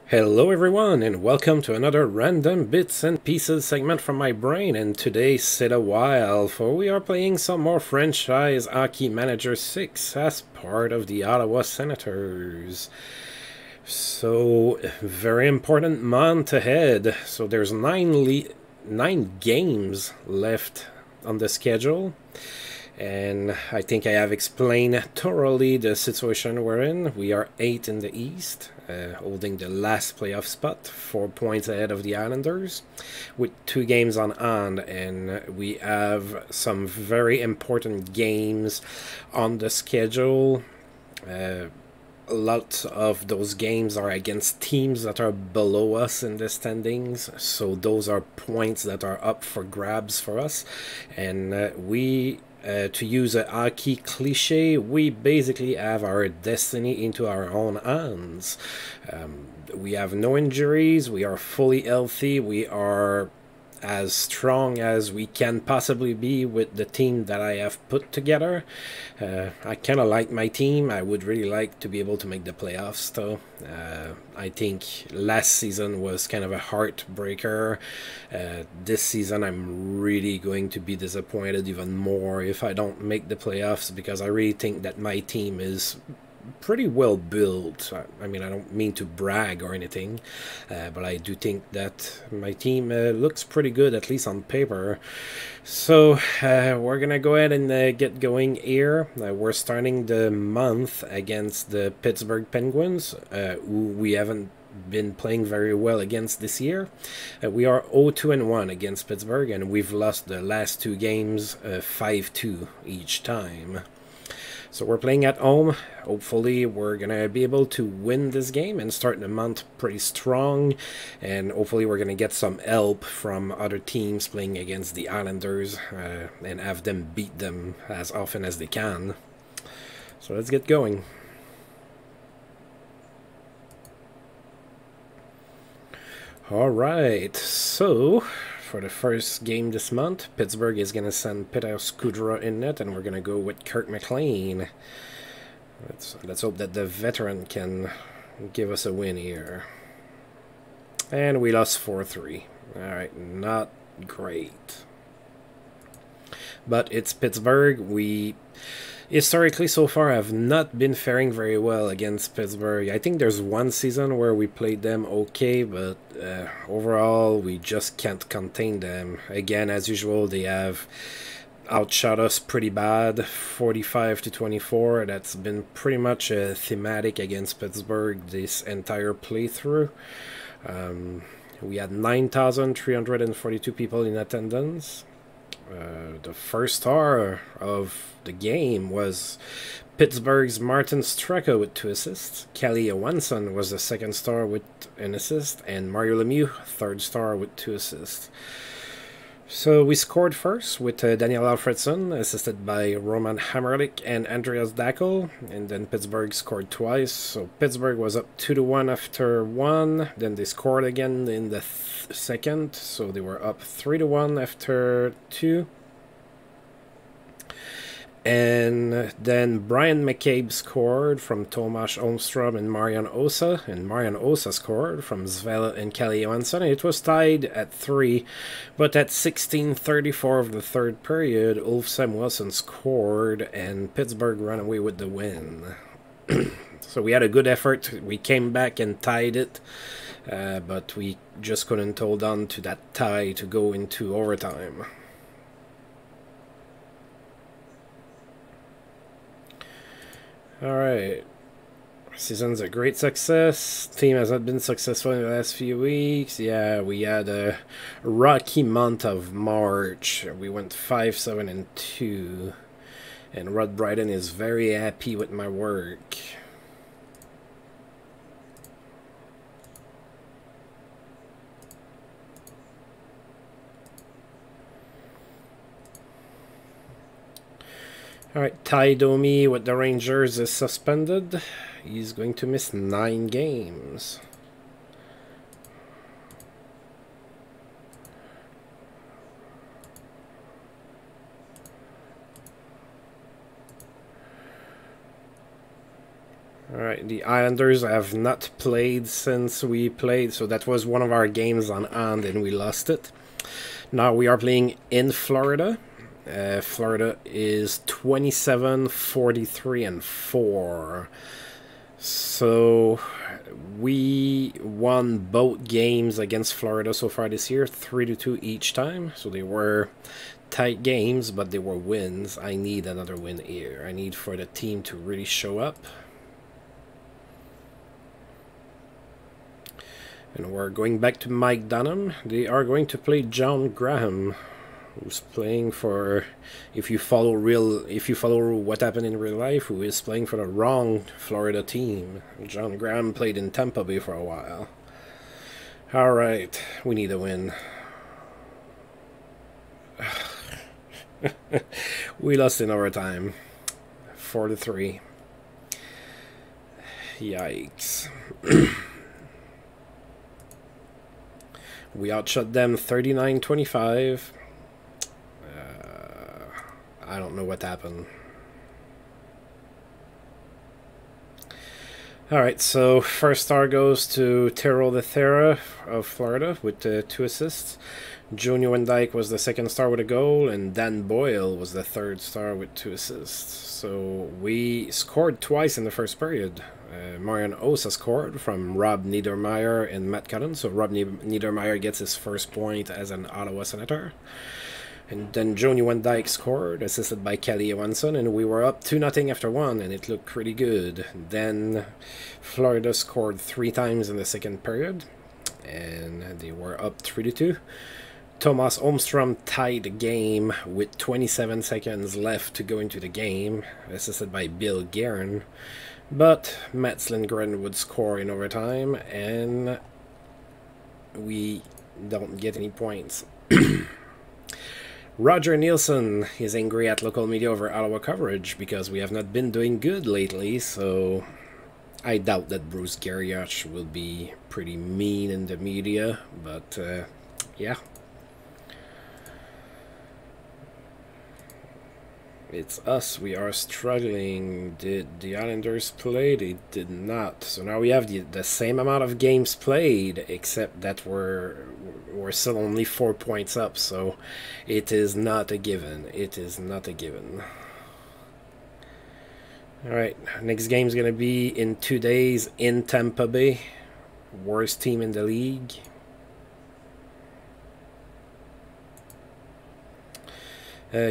Hello everyone and welcome to another random bits and pieces segment from my brain, and today sit a while for we are playing some more franchise Hockey Manager 6 as part of the Ottawa Senators. So very important month ahead. So there's nine games left on the schedule. And I think I have explained thoroughly the situation we're in. We are 8 in the East, holding the last playoff spot, 4 points ahead of the Islanders, with 2 games on hand, and we have some very important games on the schedule. A lot of those games are against teams that are below us in the standings, so those are points that are up for grabs for us, and to use a hockey cliche, we basically have our destiny into our own hands. We have no injuries, we are fully healthy, we are as strong as we can possibly be with the team that I have put together. I kind of like my team. I would really like to be able to make the playoffs, though. I think last season was kind of a heartbreaker. This season, I'm really going to be disappointed even more if I don't make the playoffs, because I really think that my team is pretty well built. I mean, I don't mean to brag or anything, but I do think that my team looks pretty good, at least on paper. So we're gonna go ahead and get going here. We're starting the month against the Pittsburgh Penguins, who we haven't been playing very well against this year. We are 0-2-1 against Pittsburgh, and we've lost the last 2 games 5-2 each time. So we're playing at home. Hopefully we're going to be able to win this game and start the month pretty strong. And hopefully we're going to get some help from other teams playing against the Islanders and have them beat them as often as they can. So let's get going. Alright, so for the first game this month, Pittsburgh is going to send Peter Skudra in net, and we're going to go with Kirk McLean. Let's hope that the veteran can give us a win here. And we lost 4-3. Alright, not great. But it's Pittsburgh. We historically so far have not been faring very well against Pittsburgh. I think there's one season where we played them okay, but overall we just can't contain them. Again, as usual, they have outshot us pretty bad, 45-24. That's been pretty much a thematic against Pittsburgh this entire playthrough. We had 9,342 people in attendance. The first star of the game was Pittsburgh's Martin Straka with 2 assists. Kelly Johansson was the second star with an assist, and Mario Lemieux, third star with 2 assists. So we scored first with Daniel Alfredson, assisted by Roman Hammerlich and Andreas Dackel, and then Pittsburgh scored twice. So Pittsburgh was up 2-1 after 1, then they scored again in the second, so they were up 3-1 after 2. And then Brian McCabe scored from Tomasz Holmstrom and Marian Osa. And Marian Osa scored from Zvela and Kelly Johansson. It was tied at 3. But at 16:34 of the third period, Ulf Samuelsson scored and Pittsburgh ran away with the win. So we had a good effort. We came back and tied it. But we just couldn't hold on to that tie to go into overtime. Alright, season's a great success. Team has not been successful in the last few weeks. Yeah, we had a rocky month of March. We went 5-7-2. And Rod Bryden is very happy with my work. Alright, Ty Domi with the Rangers is suspended. He's going to miss 9 games. Alright, the Islanders have not played since we played, so that was one of our games on hand and we lost it. Now we are playing in Florida. Florida is 27, 43, and 4. So we won both games against Florida so far this year, 3-2 each time. So they were tight games, but they were wins. I need another win here. I need for the team to really show up. And we're going back to Mike Dunham. They are going to play John Graham, who's playing for, if you follow what happened in real life, who is playing for the wrong Florida team. John Graham played in Tampa Bay for a while. Alright, we need a win. We lost in overtime. 4-3. Yikes. We outshot them 39-25. I don't know what happened. Alright, so first star goes to Terrell Thera of Florida with 2 assists. Junior Van Dyke was the second star with a goal, and Dan Boyle was the third star with 2 assists. So we scored twice in the first period. Marian Osa scored from Rob Niedermeyer and Matt Cullen. So Rob Niedermeyer gets his first point as an Ottawa Senator. And then Junior Van Dyke scored, assisted by Kelly Johansson, and we were up 2-0 after 1, and it looked pretty good. Then Florida scored 3 times in the second period, and they were up 3-2. Thomas Holmstrom tied the game with 27 seconds left to go into the game, assisted by Bill Guerin. But Mats Lindgren would score in overtime, and we don't get any points. Roger Nielsen is angry at local media over Ottawa coverage because we have not been doing good lately, so I doubt that Bruce Garrioch will be pretty mean in the media, but yeah. It's us. We are struggling. Did the Islanders play? They did not. So now we have the same amount of games played, except that we're still only 4 points up. So it is not a given. It is not a given. Alright, next game is going to be in 2 days in Tampa Bay. Worst team in the league.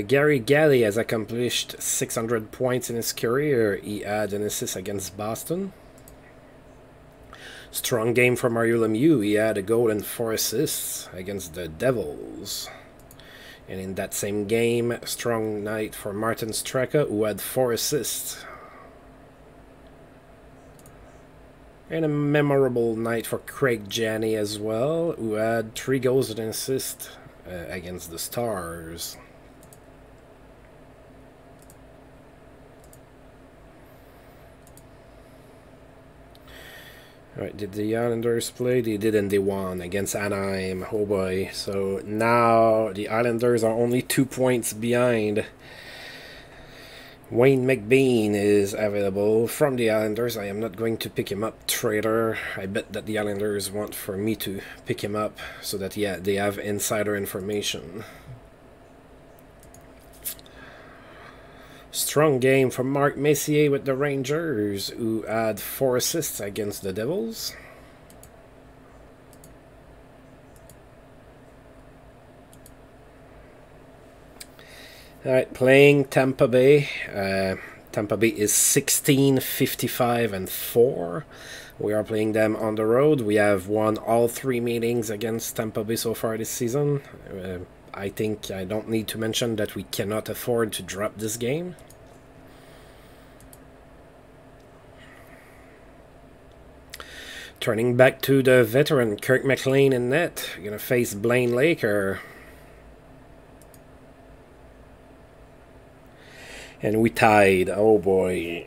Gary Galley has accomplished 600 points in his career. He had an assist against Boston. Strong game for Mario Lemieux. He had a goal and 4 assists against the Devils. And in that same game, strong night for Martin Straka, who had 4 assists. And a memorable night for Craig Janney as well, who had 3 goals and an assist against the Stars. Alright, did the Islanders play? They did, and they won against Anaheim. Oh boy. So now the Islanders are only 2 points behind. Wayne McBean is available from the Islanders. I am not going to pick him up, traitor. I bet that the Islanders want for me to pick him up so that, yeah, they have insider information. Strong game from Mark Messier with the Rangers, who had 4 assists against the Devils. Alright, playing Tampa Bay. Tampa Bay is 16, 55, and 4. We are playing them on the road. We have won all 3 meetings against Tampa Bay so far this season. I think I don't need to mention that we cannot afford to drop this game. Turning back to the veteran Kirk McLean in net. You're going to face Blaine Laker. And we tied. Oh boy.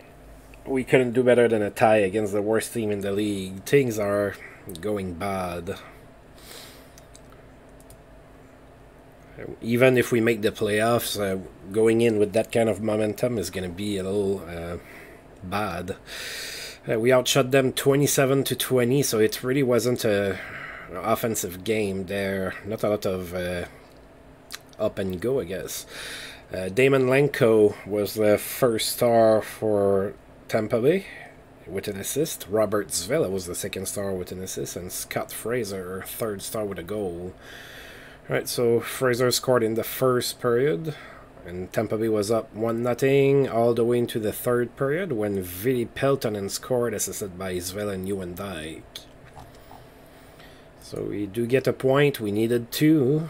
We couldn't do better than a tie against the worst team in the league. Things are going bad. Even if we make the playoffs, going in with that kind of momentum is going to be a little bad. We outshot them 27-20, so it really wasn't a offensive game there. Not a lot of up and go, I guess. Damon Lenko was the first star for Tampa Bay with an assist. Robert Zvela was the second star with an assist, and Scott Fraser, third star with a goal. Alright, so Fraser scored in the first period, and Tampa Bay was up 1-0 all the way into the third period when Vili Peltonen scored, assisted by Zvela and Nieuwendyk. So we do get a point. We needed 2.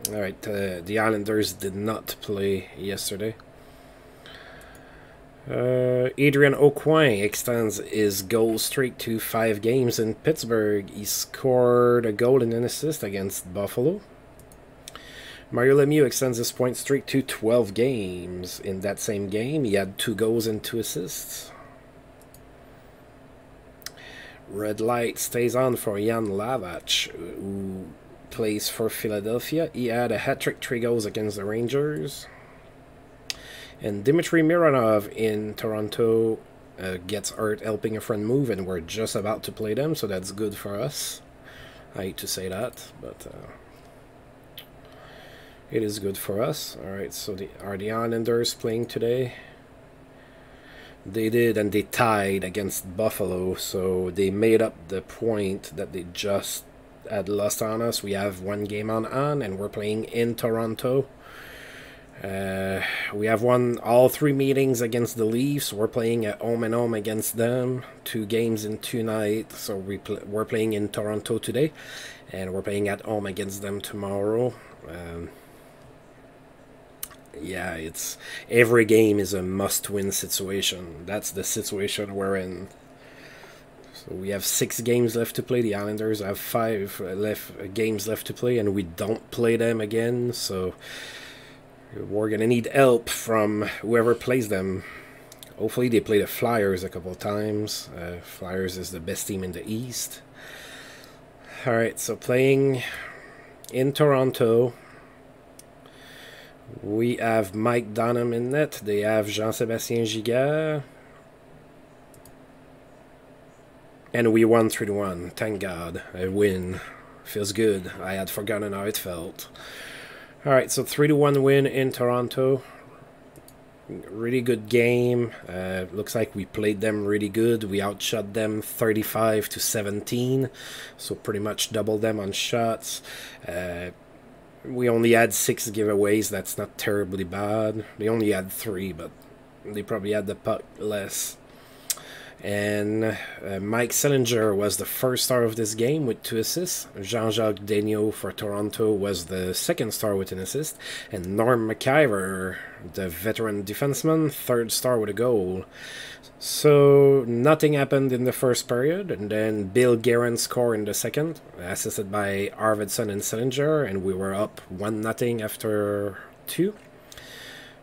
Alright, the Islanders did not play yesterday. Adrian Aucoin extends his goal streak to 5 games in Pittsburgh. He scored a goal and an assist against Buffalo. Mario Lemieux extends his point streak to 12 games. In that same game, he had 2 goals and 2 assists. Red light stays on for Jan Lavach, who plays for Philadelphia. He had a hat-trick, 3 goals against the Rangers. And Dmitry Mironov in Toronto gets hurt helping a friend move, and we're just about to play them, so that's good for us. I hate to say that, but it is good for us. Alright, so are the Islanders playing today? They did, and they tied against Buffalo, so they made up the point that they just had lost on us. We have 1 game on, and we're playing in Toronto. We have won all 3 meetings against the Leafs. We're playing at home and home against them. 2 games in 2 nights. So we're playing in Toronto today, and we're playing at home against them tomorrow. Yeah, it's every game is a must-win situation. That's the situation we're in. So we have 6 games left to play. The Islanders have 5 games left to play, and we don't play them again. So we're gonna need help from whoever plays them. Hopefully they play the Flyers a couple times. Flyers is the best team in the East. Alright, so playing in Toronto, we have Mike Bonhomme in net. They have Jean-Sébastien Giguère. And we won 3-1. Thank God. A win. Feels good. I had forgotten how it felt. Alright, so 3-1 win in Toronto. Really good game. Looks like we played them really good. We outshot them 35-17. So pretty much doubled them on shots. We only had 6 giveaways. That's not terribly bad. They only had 3, but they probably had the puck less. And Mike Sillinger was the first star of this game with 2 assists. Jean-Jacques Daigneault for Toronto was the second star with an assist. And Norm McIver, the veteran defenseman, third star with a goal. So nothing happened in the first period. And then Bill Guerin scored in the second, assisted by Arvidsson and Sillinger. And we were up 1-0 after 2.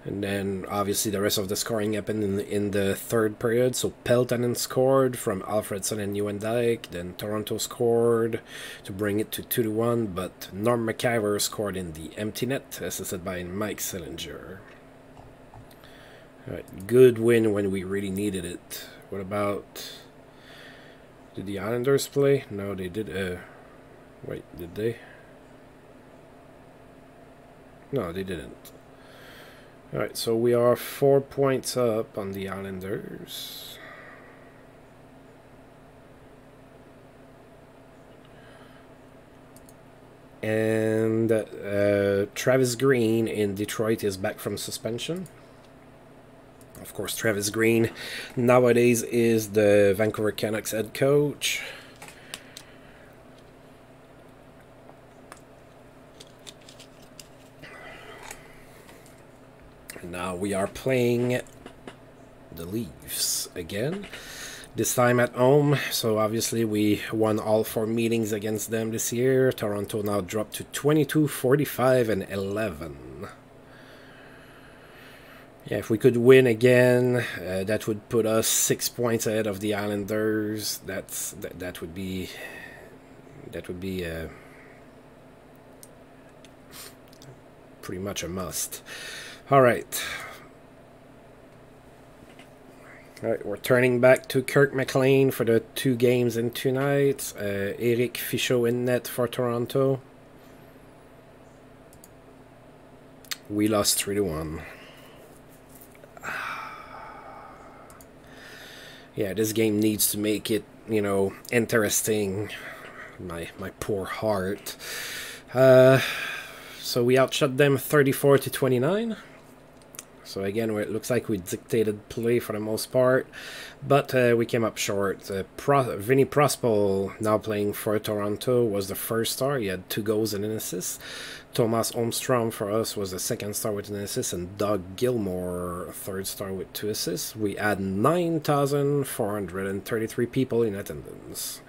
And then, obviously, the rest of the scoring happened in the third period. So, Peltonen scored from Alfredson and Nieuwendyk. Then, Toronto scored to bring it to 2-1. But Norm McIver scored in the empty net, assisted by Mike Sillinger. Alright, good win when we really needed it. What about... Did the Islanders play? No, they did... Wait, did they? No, they didn't. Alright, so we are 4 points up on the Islanders. And Travis Green in Detroit is back from suspension. Of course, Travis Green nowadays is the Vancouver Canucks head coach. Now we are playing the Leafs again, this time at home. So obviously we won all 4 meetings against them this year. Toronto now dropped to 22, 45, and 11. Yeah, if we could win again, that would put us 6 points ahead of the Islanders. That would be pretty much a must. All right. Alright, we're turning back to Kirk McLean for the 2 games in 2 nights. Eric Fichot in net for Toronto. We lost 3-1. Yeah, this game needs to make it, you know, interesting. My poor heart. So we outshot them 34-29. So again, it looks like we dictated play for the most part, but we came up short. Vinny Prospal, now playing for Toronto, was the first star. He had 2 goals and an assist. Thomas Holmstrom for us was the second star with an assist, and Doug Gilmore, third star with 2 assists. We had 9,433 people in attendance.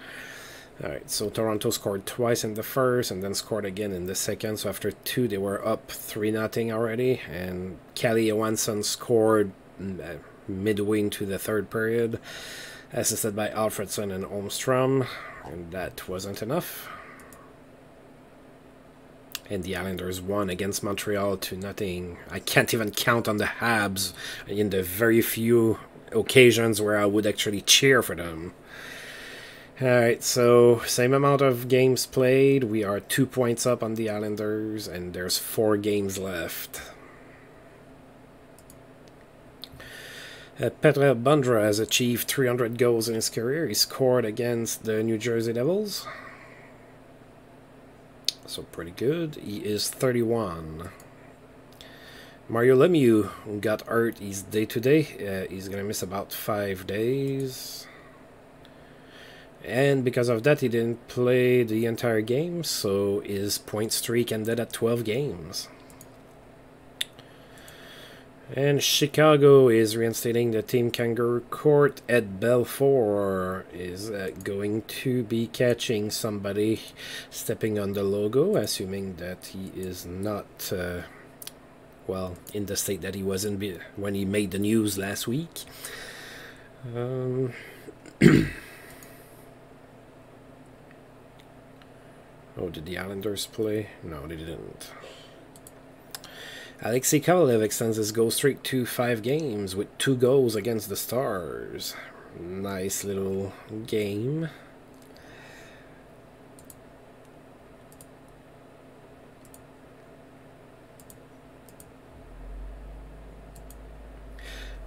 Alright, so Toronto scored twice in the first and then scored again in the second. So after 2, they were up 3-0 already. And Kelly Johansson scored midway into the 3rd period, assisted by Alfredson and Holmstrom. And that wasn't enough. And the Islanders won against Montreal 2-0. I can't even count on the Habs in the very few occasions where I would actually cheer for them. Alright, so same amount of games played. We are 2 points up on the Islanders, and there's 4 games left. Petre Bundra has achieved 300 goals in his career. He scored against the New Jersey Devils. So pretty good. He is 31. Mario Lemieux got hurt. He's day-to-day. He's going to miss about 5 days. And because of that, he didn't play the entire game, so his point streak ended at 12 games. And Chicago is reinstating the Team Kangaroo Court. Ed Belfour is going to be catching somebody stepping on the logo, assuming that he is not, well, in the state that he was in when he made the news last week. Oh, did the Islanders play? No, they didn't. Alexei Kovalev extends his goal streak to 5 games with 2 goals against the Stars. Nice little game.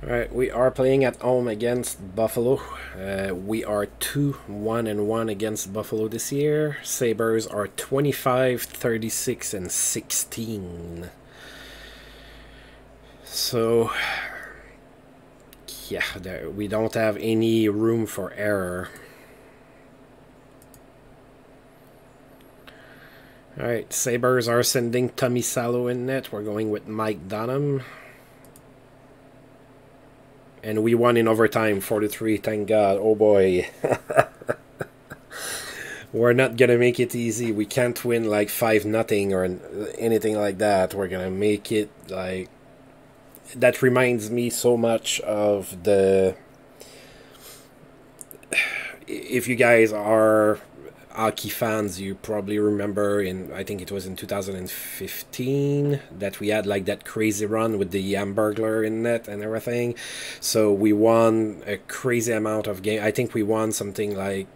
Alright, we are playing at home against Buffalo. We are 2-1-1 against Buffalo this year. Sabres are 25, 36, and 16. So, yeah, we don't have any room for error. Alright, Sabres are sending Tommy Salo in net. We're going with Mike Bonhomme. And we won in overtime, 4-3, thank God. Oh boy. We're not going to make it easy. We can't win like 5-0 or anything like that. We're going to make it like... That reminds me so much of the... If you guys are hockey fans, you probably remember I think it was in 2015 that we had like that crazy run with the Hamburglar in net and everything. So we won a crazy amount of games. I think we won something like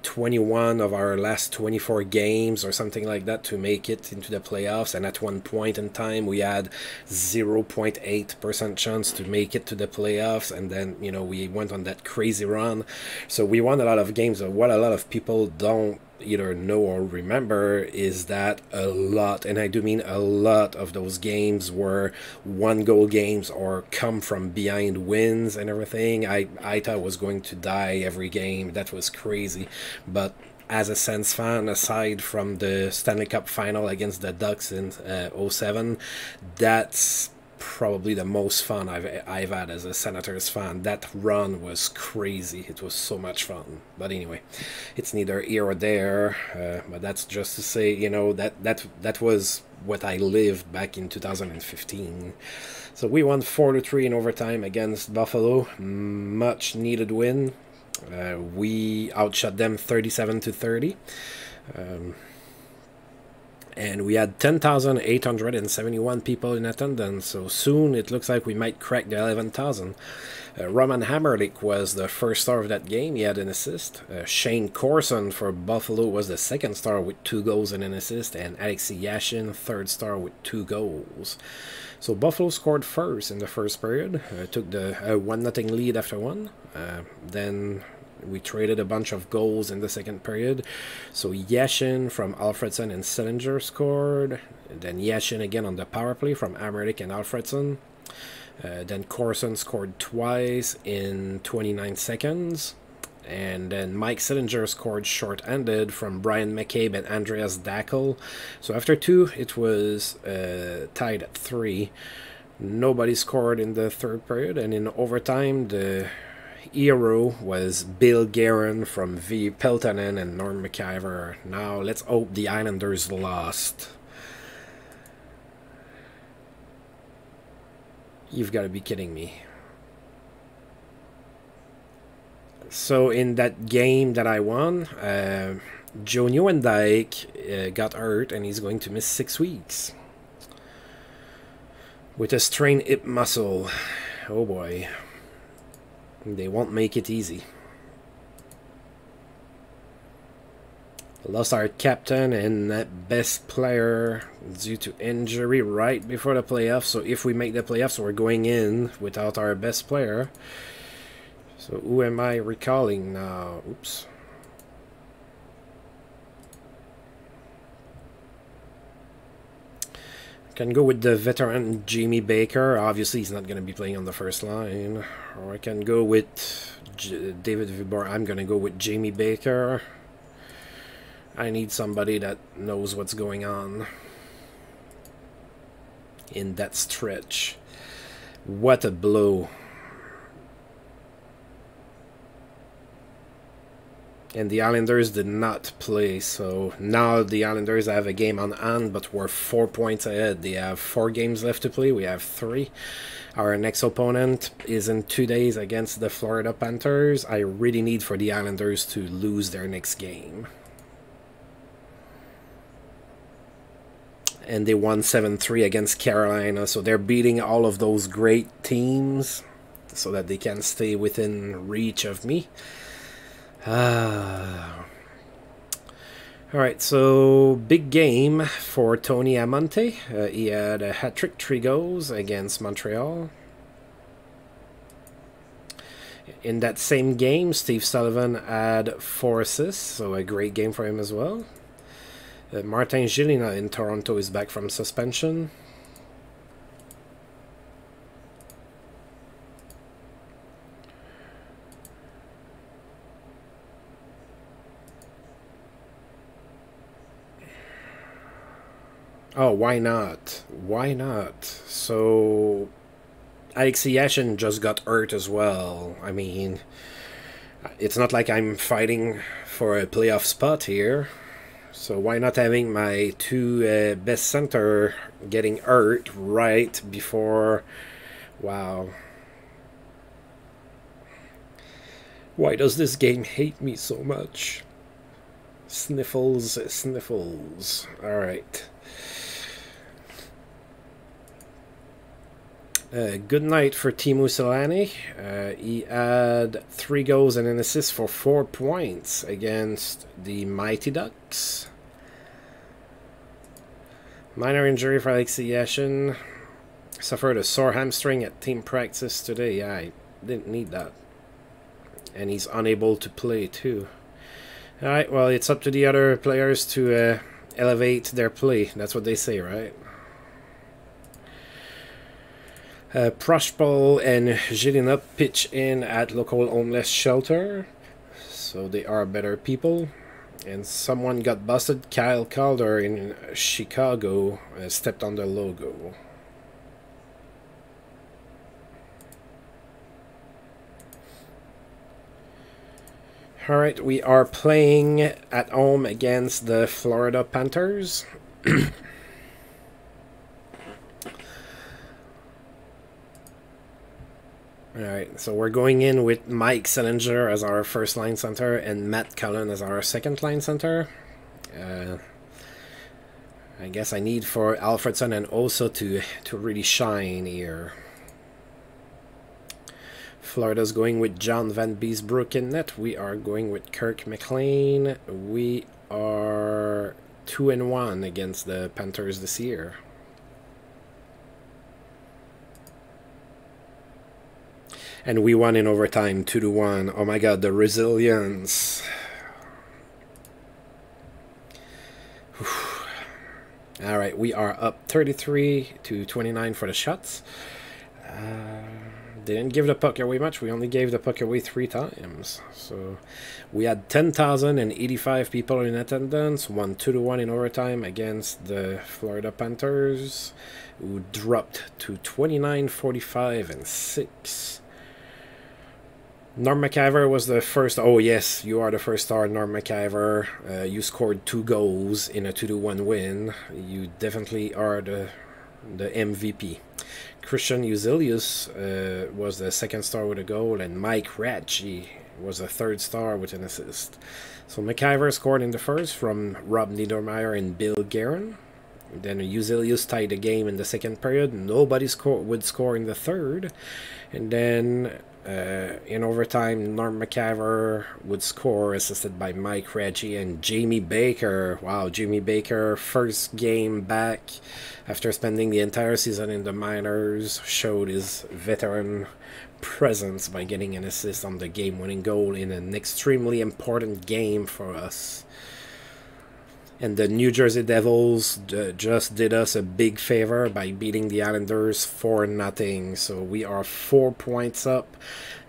21 of our last 24 games or something like that to make it into the playoffs, and at one point in time we had 0.8% chance to make it to the playoffs, and then, you know, we went on that crazy run. So we won a lot of games. What a lot of people don't either know or remember is that a lot, and I do mean a lot, of those games were 1-goal games or come from behind wins and everything. I thought I was going to die every game. That was crazy. But as a Sens fan, aside from the Stanley Cup final against the Ducks in 2007, that's probably the most fun I've had as a Senators fan. That run was crazy. It was so much fun. But anyway, it's neither here or there. But that's just to say, you know, that was what I lived back in 2015. So we won 4-3 in overtime against Buffalo. Much needed win. We outshot them 37-30. And we had 10,871 people in attendance, so soon it looks like we might crack the 11,000. Roman Hammerlich was the first star of that game. He had an assist. Shane Corson for Buffalo was the second star with 2 goals and an assist. And Alexei Yashin, third star with 2 goals. So Buffalo scored first in the first period. Took the 1-0 lead after 1. Then we traded a bunch of goals in the second period. So Yashin from Alfredson and Sillinger scored. Then Yashin again on the power play from Hammerlich and Alfredson. Then Corson scored twice in 29 seconds. And then Mike Sillinger scored short-handed from Brian McCabe and Andreas Dackel. So after 2, it was tied at 3. Nobody scored in the third period. And in overtime, the hero was Bill Guerin from V. Peltonen and Norm McIver. Now let's hope the Islanders lost. You've got to be kidding me. So in that game that I won, Joe Nieuwendyk got hurt and he's going to miss 6 weeks. With a strained hip muscle. Oh boy. They won't make it easy. Lost our captain and best player due to injury right before the playoffs. So if we make the playoffs, we're going in without our best player. So who am I recalling now? Oops. Can go with the veteran Jamie Baker. Obviously, he's not going to be playing on the first line. Or I can go with David Vibor. I'm going to go with Jamie Baker. I need somebody that knows what's going on in that stretch. What a blow. And the Islanders did not play, so now the Islanders have a game on hand, but we're 4 points ahead. They have 4 games left to play. We have 3. Our next opponent is in 2 days against the Florida Panthers. I really need for the Islanders to lose their next game. And they won 7-3 against Carolina, so they're beating all of those great teams so that they can stay within reach of me. Alright, so big game for Tony Amonte. He had a hat-trick, 3 goals against Montreal. In that same game, Steve Sullivan had 4 assists, so a great game for him as well. Martin Gélina in Toronto is back from suspension. Oh, why not? Why not? So, Alexei Yashin just got hurt as well. I mean, it's not like I'm fighting for a playoff spot here. So why not having my 2 best center getting hurt right before... Wow. Why does this game hate me so much? Sniffles, sniffles. Alright. Good night for Teemu Selanne. He had 3 goals and an assist for 4 points against the Mighty Ducks. Minor injury for Alexei Yashin. Suffered a sore hamstring at team practice today. Yeah, I didn't need that. And he's unable to play too. Alright, well, it's up to the other players to elevate their play. That's what they say, right? Proshpol and Gélina pitch in at local homeless shelter. So they are better people. And someone got busted. Kyle Calder in Chicago stepped on the logo. Alright, we are playing at home against the Florida Panthers. Alright, so we're going in with Mike Sillinger as our first line center and Matt Cullen as our second line center. I guess I need for Alfredson and Osa to really shine here. Florida's going with John Van Beesbrook in net. We are going with Kirk McLean. We are 2-1 against the Panthers this year. And we won in overtime, 2-1. Oh my god, the resilience. Alright, we are up 33-29 for the shots. They didn't give the puck away much. We only gave the puck away 3 times. So we had 10,085 people in attendance. Won 2-1 in overtime against the Florida Panthers, who dropped to 29-45 and 6. Norm McIver was the first. Oh yes, you are the first star, Norm McIver. You scored 2 goals in a 2-1 win. You definitely are the MVP. Christian Uzelius was the second star with a goal, and Mike Ratchie was the third star with an assist. So McIver scored in the first from Rob Niedermeyer and Bill Guerin. Then Uzelius tied the game in the second period. Nobody would score in the third. And then in overtime, Norm McIver would score, assisted by Mike Ratchie and Jamie Baker. Wow, Jamie Baker, first game back after spending the entire season in the minors, showed his veteran presence by getting an assist on the game-winning goal in an extremely important game for us. And the New Jersey Devils just did us a big favor by beating the Islanders 4-0. So we are 4 points up,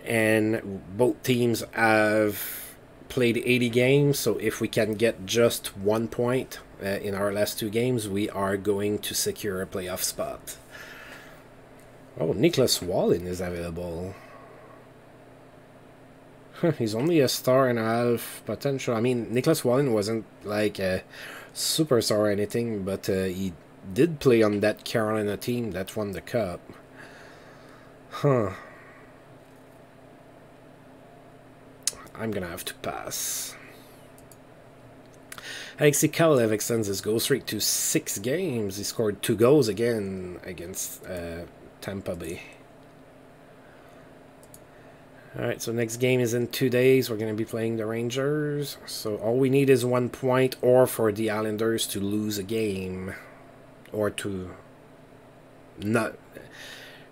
and both teams have played 80 games. So if we can get just 1 point in our last 2 games, we are going to secure a playoff spot. Oh, Nicholas Wallin is available. He's only a star and a half potential. I mean, Nicholas Wallin wasn't like a superstar or anything, but he did play on that Carolina team that won the cup. Huh. I'm gonna have to pass. Alexei Kovalev extends his goal streak to 6 games. He scored 2 goals again against Tampa Bay. Alright, so next game is in 2 days. We're going to be playing the Rangers. So all we need is 1 point, or for the Islanders to lose a game. Or to not...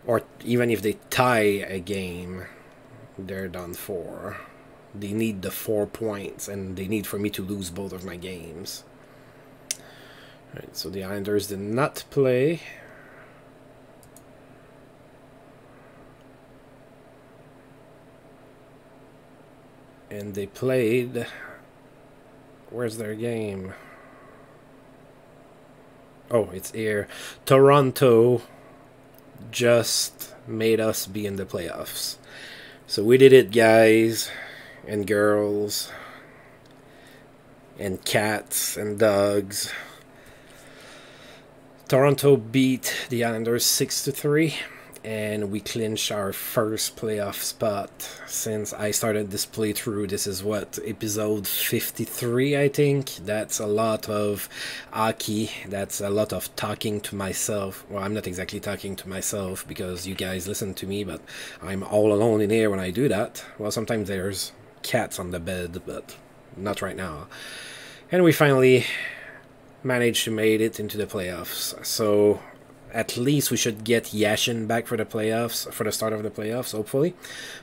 Or even if they tie a game, they're done for. They need the 4 points, and they need for me to lose both of my games. Alright, so the Islanders did not play. And they played... Where's their game? Oh, it's here. Toronto just made us be in the playoffs. So we did it, guys and girls and cats and dogs. Toronto beat the Islanders 6-3. And we clinched our first playoff spot since I started this playthrough. This is what, episode 53, I think. That's a lot of hockey. That's a lot of talking to myself. Well, I'm not exactly talking to myself because you guys listen to me, but I'm all alone in here when I do that. Well, sometimes there's cats on the bed, but not right now. And we finally managed to make it into the playoffs. So at least we should get Yashin back for the playoffs, for the start of the playoffs, hopefully.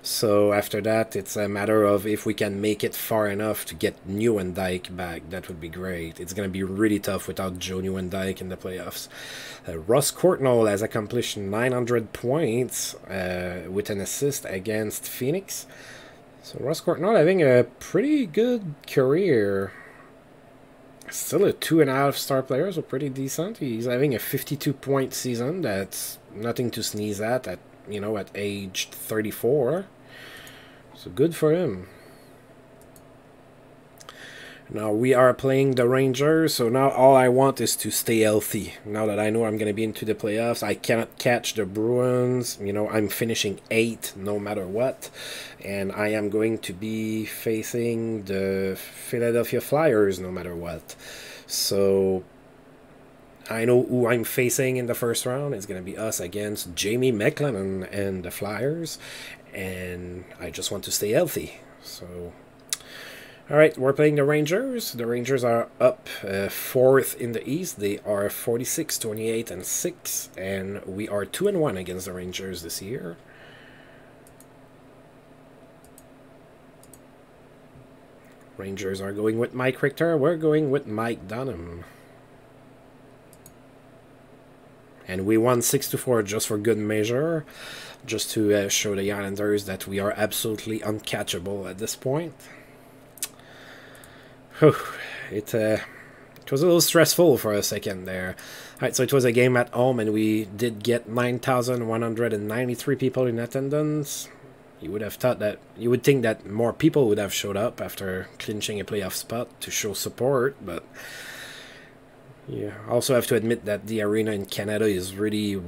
So after that, it's a matter of if we can make it far enough to get Nieuwendyk back. That would be great. It's going to be really tough without Joe Nieuwendyk in the playoffs. Russ Courtnall has accomplished 900 points with an assist against Phoenix. So Russ Courtnall having a pretty good career. Still a 2.5 star player, so pretty decent. He's having a 52-point season. That's nothing to sneeze at, you know, at age 34. So good for him. Now we are playing the Rangers, so now all I want is to stay healthy. Now that I know I'm going to be into the playoffs, I cannot catch the Bruins. You know, I'm finishing 8th no matter what. And I am going to be facing the Philadelphia Flyers no matter what. So I know who I'm facing in the first round. It's going to be us against Jamie McLennan and the Flyers. And I just want to stay healthy. So, all right, we're playing the Rangers. The Rangers are up 4th in the East. They are 46, 28, and 6. And we are 2-1 against the Rangers this year. Rangers are going with Mike Richter. We're going with Mike Bonhomme. And we won 6-4 just for good measure, just to show the Islanders that we are absolutely uncatchable at this point. Whew. It was a little stressful for a second there. Alright, so it was a game at home, and we did get 9,193 people in attendance. You would have thought that, you would think that more people would have showed up after clinching a playoff spot to show support, but yeah, I also have to admit that the arena in Canada is really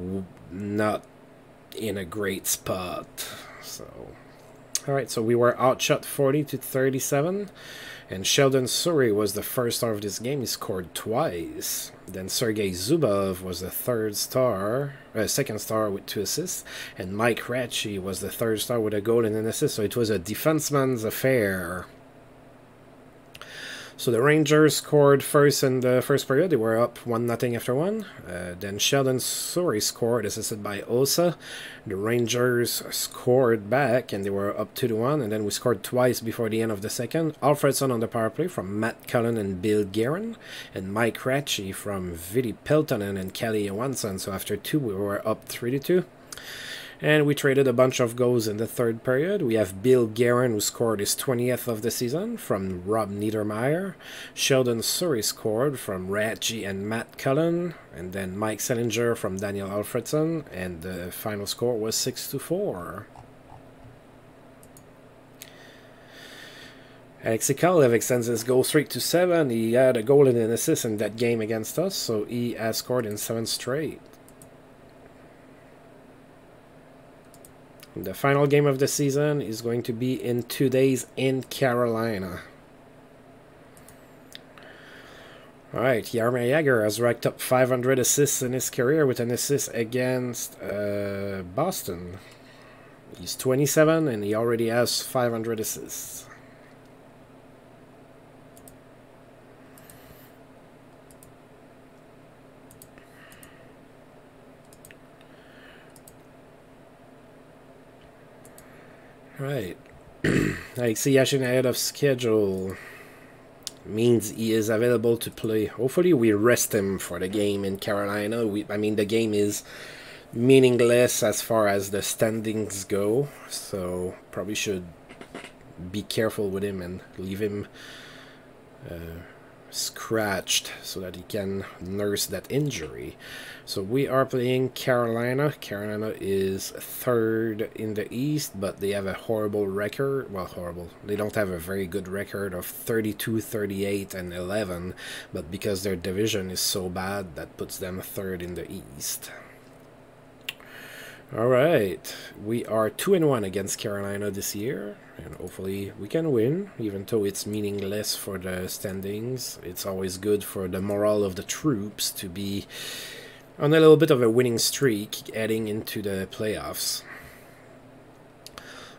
not in a great spot. So, alright, so we were outshot 40-37, and Sheldon Souray was the first star of this game. He scored twice. Then Sergei Zubov was the second star with 2 assists, and Mike Ratchie was the third star with a goal and an assist. So it was a defenseman's affair. So the Rangers scored first in the first period. They were up 1-0 after 1. Then Sheldon Souray scored, assisted by Osa. The Rangers scored back, and they were up 2-1. And then we scored twice before the end of the second. Alfredson on the power play from Matt Cullen and Bill Guerin. And Mike Ratchie from Vili Peltonen and Kalle Johansson. So after 2, we were up 3-2. And we traded a bunch of goals in the third period. We have Bill Guerin, who scored his 20th of the season, from Rob Niedermeyer. Sheldon Souray scored from Ratchie and Matt Cullen. And then Mike Selinger from Daniel Alfredson. And the final score was 6-4. Alexei Kovalev extends his goal streak to 7. He had a goal and an assist in that game against us, so he has scored in 7 straight. The final game of the season is going to be in 2 days in Carolina. Alright, Jaromir Jagr has racked up 500 assists in his career with an assist against Boston. He's 27 and he already has 500 assists. Right. Alexei Yashin ahead of schedule means he is available to play. Hopefully we rest him for the game in Carolina. I mean, the game is meaningless as far as the standings go, so probably should be careful with him and leave him scratched so that he can nurse that injury. So we are playing Carolina. Carolina is 3rd in the East, but they have a horrible record. Well, horrible. They don't have a very good record of 32, 38, and 11, but because their division is so bad, that puts them 3rd in the East. Alright, we are 2-1 against Carolina this year, and hopefully we can win, even though it's meaningless for the standings. It's always good for the morale of the troops to be on a little bit of a winning streak heading into the playoffs.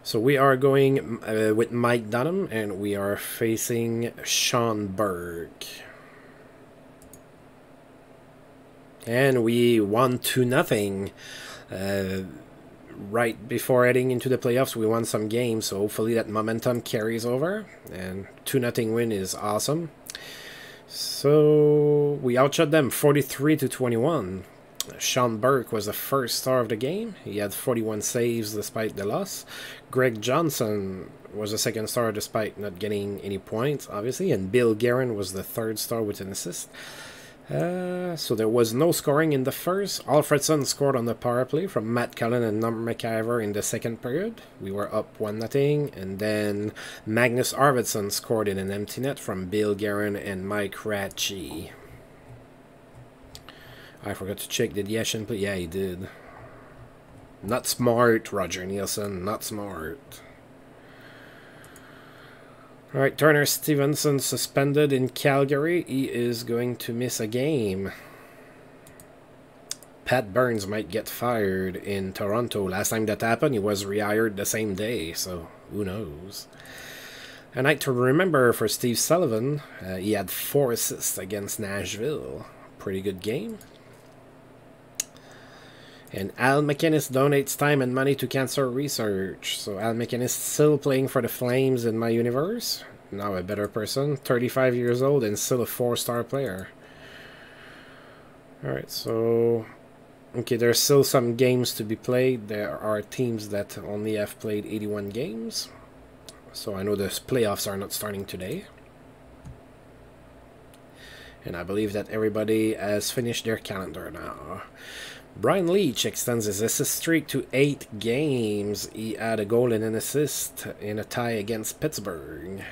So we are going with Mike Bonhomme, and we are facing Sean Burke. And we won 2-0. Right before heading into the playoffs, we won some games, so hopefully that momentum carries over, and 2-0 win is awesome. So we outshot them 43-21. Sean Burke was the first star of the game. He had 41 saves despite the loss. Greg Johnson was the second star despite not getting any points, obviously, and Bill Guerin was the third star with an assist. So there was no scoring in the first. Alfredson scored on the power play from Matt Cullen and Norm McIver in the second period. We were up 1-0, and then Magnus Arvidsson scored in an empty net from Bill Guerin and Mike Ratchie. I forgot to check, did Yashin play? Yeah, he did. Not smart, Roger Nielsen, not smart. Alright, Turner Stevenson suspended in Calgary. He is going to miss a game. Pat Burns might get fired in Toronto. Last time that happened, he was rehired the same day, so who knows. A night to remember for Steve Sullivan. He had 4 assists against Nashville. Pretty good game. And Al McInnes donates time and money to cancer research. So Al McInnes still playing for the Flames in my universe. Now a better person. 35 years old and still a 4-star player. Alright, so... Okay, there's still some games to be played. There are teams that only have played 81 games. So I know the playoffs are not starting today. And I believe that everybody has finished their calendar now. Brian Leach extends his assist streak to 8 games. He had a goal and an assist in a tie against Pittsburgh.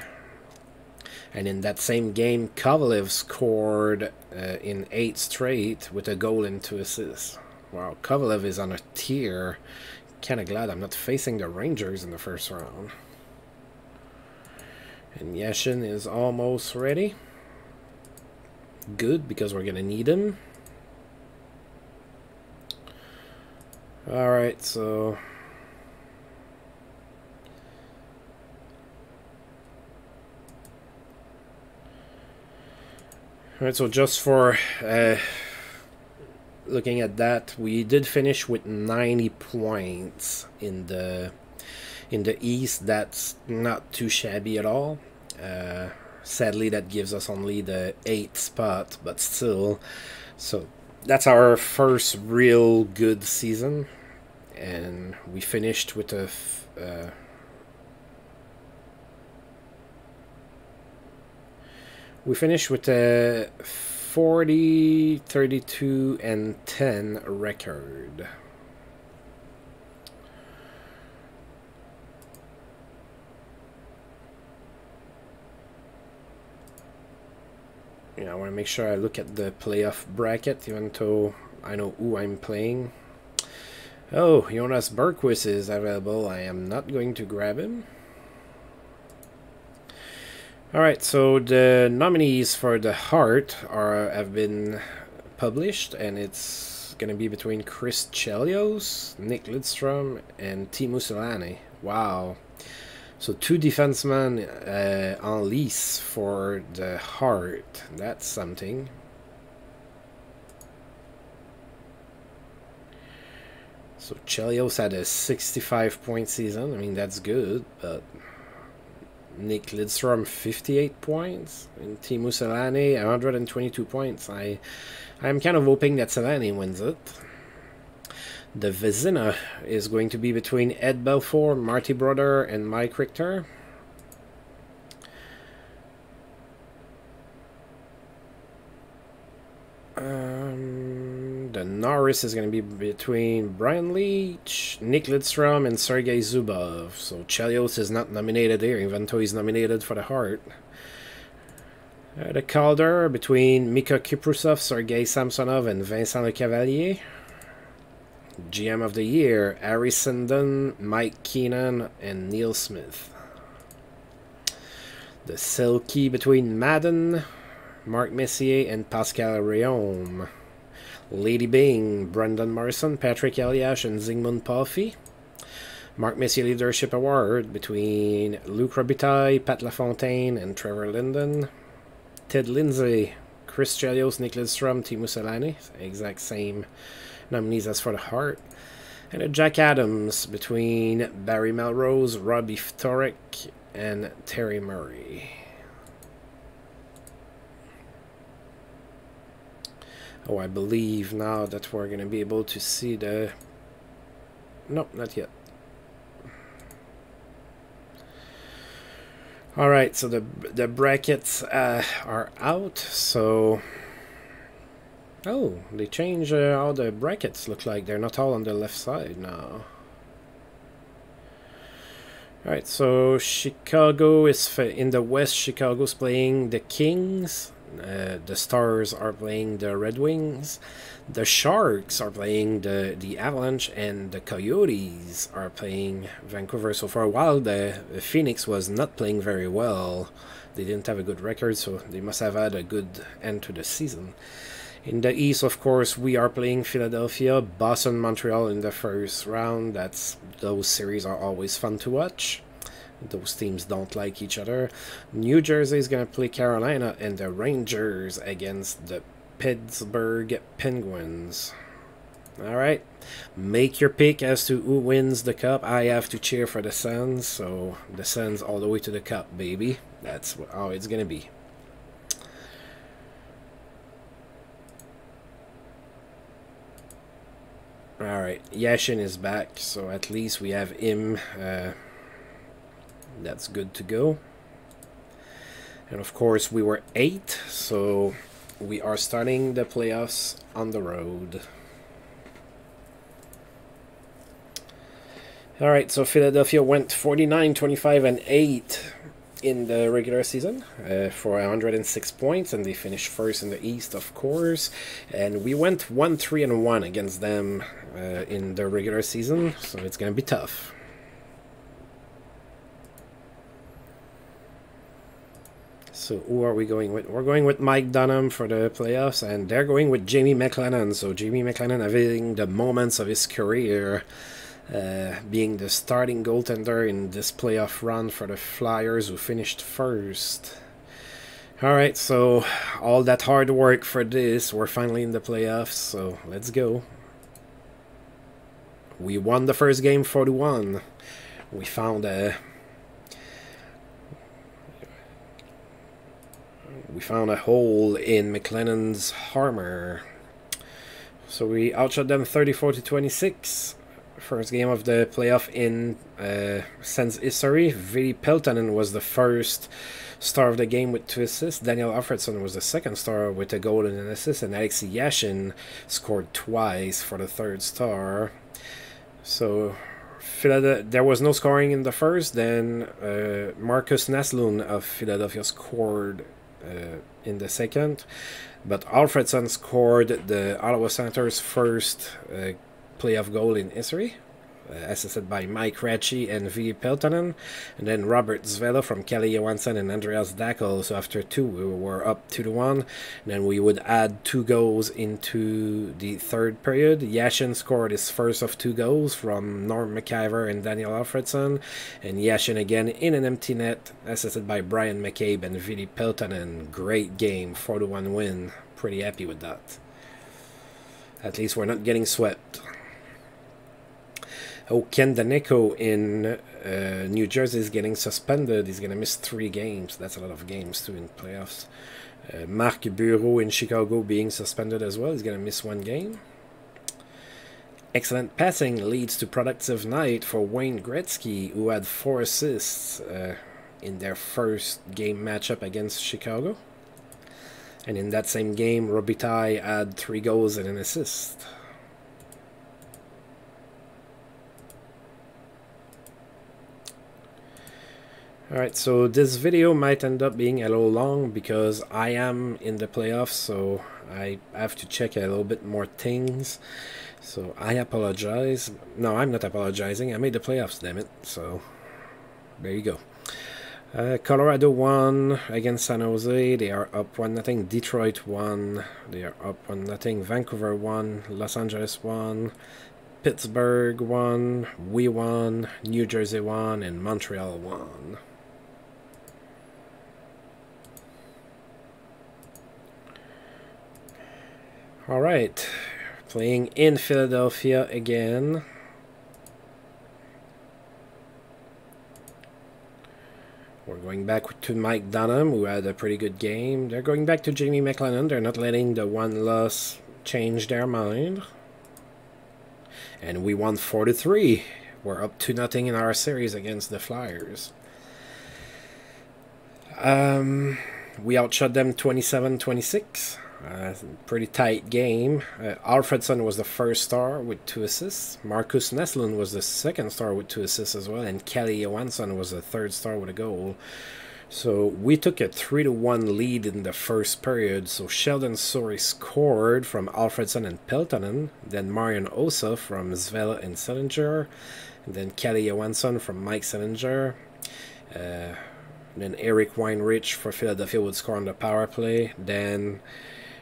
And in that same game, Kovalev scored in 8 straight with a goal and 2 assists. Wow, Kovalev is on a tear. Kinda glad I'm not facing the Rangers in the first round. And Yashin is almost ready. Good, because we're gonna need him. Alright, so... Alright, so just for looking at that, we did finish with 90 points in the East. That's not too shabby at all. Sadly, that gives us only the 8th spot, but still. So that's our first real good season, and we finished with a we finished with a 40, 32, and 10 record. Yeah, I want to make sure I look at the playoff bracket, even though I know who I'm playing. Oh, Jonas Bergquist is available. I am not going to grab him. Alright, so the nominees for the Hart have been published, and it's going to be between Chris Chelios, Nick Lidstrom, and Teemu Selanne. Wow. So 2 defensemen on lease for the Hart. That's something. So Chelios had a 65-point season. I mean, that's good, but Nick Lidstrom 58 points and Teemu Selanne 122 points. I'm kind of hoping that Selanne wins it. The Vezina is going to be between Ed Belfour, Marty Brodeur, and Mike Richter. The Norris is going to be between Brian Leach, Nick Lidstrom, and Sergei Zubov. So Chelios is not nominated here, even though he's nominated for the Hart. The Calder between Mika Kiprusov, Sergei Samsonov, and Vincent Lecavalier. GM of the Year, Harry Sindon, Mike Keenan, and Neil Smith. The Selkie between Madden, Mark Messier, and Pascal Réaume. Lady Bing, Brendan Morrison, Patrick Eliash, and Zygmunt Palffy. Mark Messier Leadership Award between Luc Robitaille, Pat LaFontaine, and Trevor Linden. Ted Lindsay, Chris Chelios, Nick Lidstrom, Teemu Selanne. Exact same nominees as for the Hart. And a Jack Adams between Barry Melrose, Robbie Ftorek, and Terry Murray. Oh, I believe now that we're going to be able to see the... Nope, not yet. Alright, so the brackets are out, so... Oh, they changed how the brackets look like. They're not all on the left side now. Alright, so Chicago is in the West. Chicago's playing the Kings. The Stars are playing the Red Wings. The Sharks are playing the Avalanche, and the Coyotes are playing Vancouver. So for a while, the Phoenix was not playing very well. They didn't have a good record, so they must have had a good end to the season. In the East, of course, we are playing Philadelphia, Boston, Montreal in the first round. Those series are always fun to watch. Those teams don't like each other. New Jersey is going to play Carolina, and the Rangers against the Pittsburgh Penguins. Alright, make your pick as to who wins the cup. I have to cheer for the Sens, so the Sens all the way to the cup, baby. That's how it's going to be. Alright, Yashin is back, so at least we have him. That's good to go. And of course we were 8, so we are starting the playoffs on the road. Alright, so Philadelphia went 49, 25, and 8 in the regular season for 106 points, and they finished first in the East, of course. And we went 1-3-1 against them in the regular season, so it's going to be tough. So who are we going with? We're going with Mike Bonhomme for the playoffs, and they're going with Jamie McLennan. So Jamie McLennan having the moments of his career, being the starting goaltender in this playoff run for the Flyers, who finished first. Alright, so all that hard work for this, we're finally in the playoffs, so let's go. We won the first game 4-1. We found a hole in McLennan's armor. So we outshot them 34-26. First game of the playoff in Sens history. Vili Peltonen was the first star of the game with 2 assists. Daniel Alfredsson was the second star with a goal and an assist. And Alexei Yashin scored twice for the 3rd star. So there was no scoring in the first. Then Markus Naslund of Philadelphia scored in the second. But Alfredsson scored the Ottawa Senators' first playoff goal in history, assisted by Mike Ratchie and Vili Peltonen, and then Robert Zvela from Kelly Johansson and Andreas Dackel. So after 2, we were up 2-1, and then we would add 2 goals into the 3rd period. Yashin scored his first of 2 goals from Norm McIver and Daniel Alfredsson, and Yashin again in an empty net, assisted by Brian McCabe and Vili Peltonen. Great game, 4-1 win. Pretty happy with that. At least we're not getting swept. Oh, Ken Daneko in New Jersey is getting suspended. He's going to miss 3 games. That's a lot of games, too, in playoffs. Marc Bureau in Chicago being suspended as well. He's going to miss 1 game. Excellent passing leads to productive night for Wayne Gretzky, who had 4 assists in their first game matchup against Chicago. And in that same game, Robitaille had 3 goals and an assist. Alright, so this video might end up being a little long because I am in the playoffs, so I have to check a little bit more things. So I apologize. No, I'm not apologizing. I made the playoffs, damn it. So there you go. Colorado won against San Jose. They are up 1-0. Detroit won. They are up 1-0. Vancouver won. Los Angeles won. Pittsburgh won. We won. New Jersey won. And Montreal won. Alright, playing in Philadelphia again. We're going back to Mike Bonhomme, who had a pretty good game. They're going back to Jamie McLennan. They're not letting the 1 loss change their mind. And we won 4-3. We're up 2-0 in our series against the Flyers. We outshot them 27-26. Pretty tight game. Alfredsson was the first star with 2 assists. Markus Naslund was the second star with 2 assists as well. And Kelly Johansson was the 3rd star with a goal. So we took a 3-1 lead in the first period. So Sheldon Souris scored from Alfredsson and Peltonen. Then Marian Osa from Zvela and Selinger. And then Kelly Johansson from Mike Selinger. Then Eric Weinrich for Philadelphia would score on the power play. Then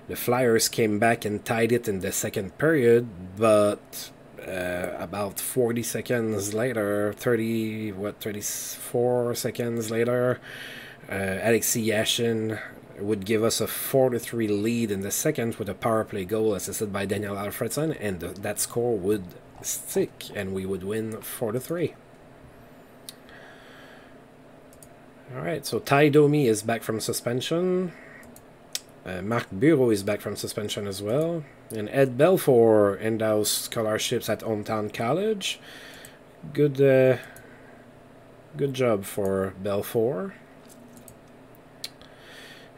The Flyers came back and tied it in the second period, but about 40 seconds later, 34 seconds later, Alexei Yashin would give us a 4-3 lead in the second with a power play goal assisted by Daniel Alfredson, and that score would stick, and we would win 4-3. Alright, so Ty Domi is back from suspension. Marc Bureau is back from suspension as well. And Ed Belfour endows scholarships at Hometown College. Good job for Belfour.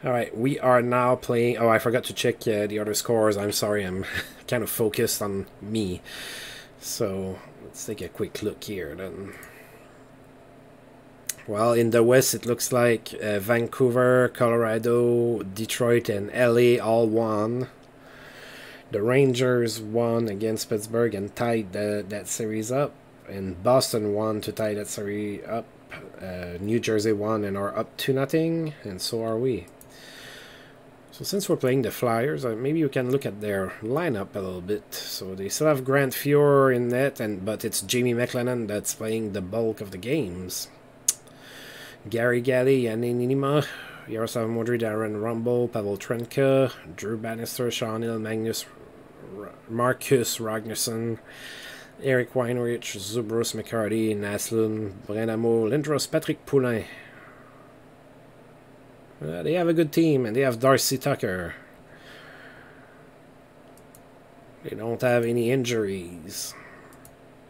Alright, we are now playing... Oh, I forgot to check the other scores. I'm sorry, I'm kind of focused on me. So, let's take a quick look here then. Well, in the West, it looks like Vancouver, Colorado, Detroit, and LA all won. The Rangers won against Pittsburgh and tied that series up. And Boston won to tie that series up. New Jersey won and are up 2-0, and so are we. So since we're playing the Flyers, maybe you can look at their lineup a little bit. So they still have Grant Fuhr in net, but it's Jamie McLennan that's playing the bulk of the games. Gary Galley, Yanni Nima, Yaroslav Modric, Darren Rumble, Pavel Trenka, Drew Bannister, Sean Hill, Marcus Ragnarsson, Eric Weinrich, Zubros McCarty, Naslund, Brenamo, Lindros, Patrick Poulin. They have a good team, and they have Darcy Tucker. They don't have any injuries.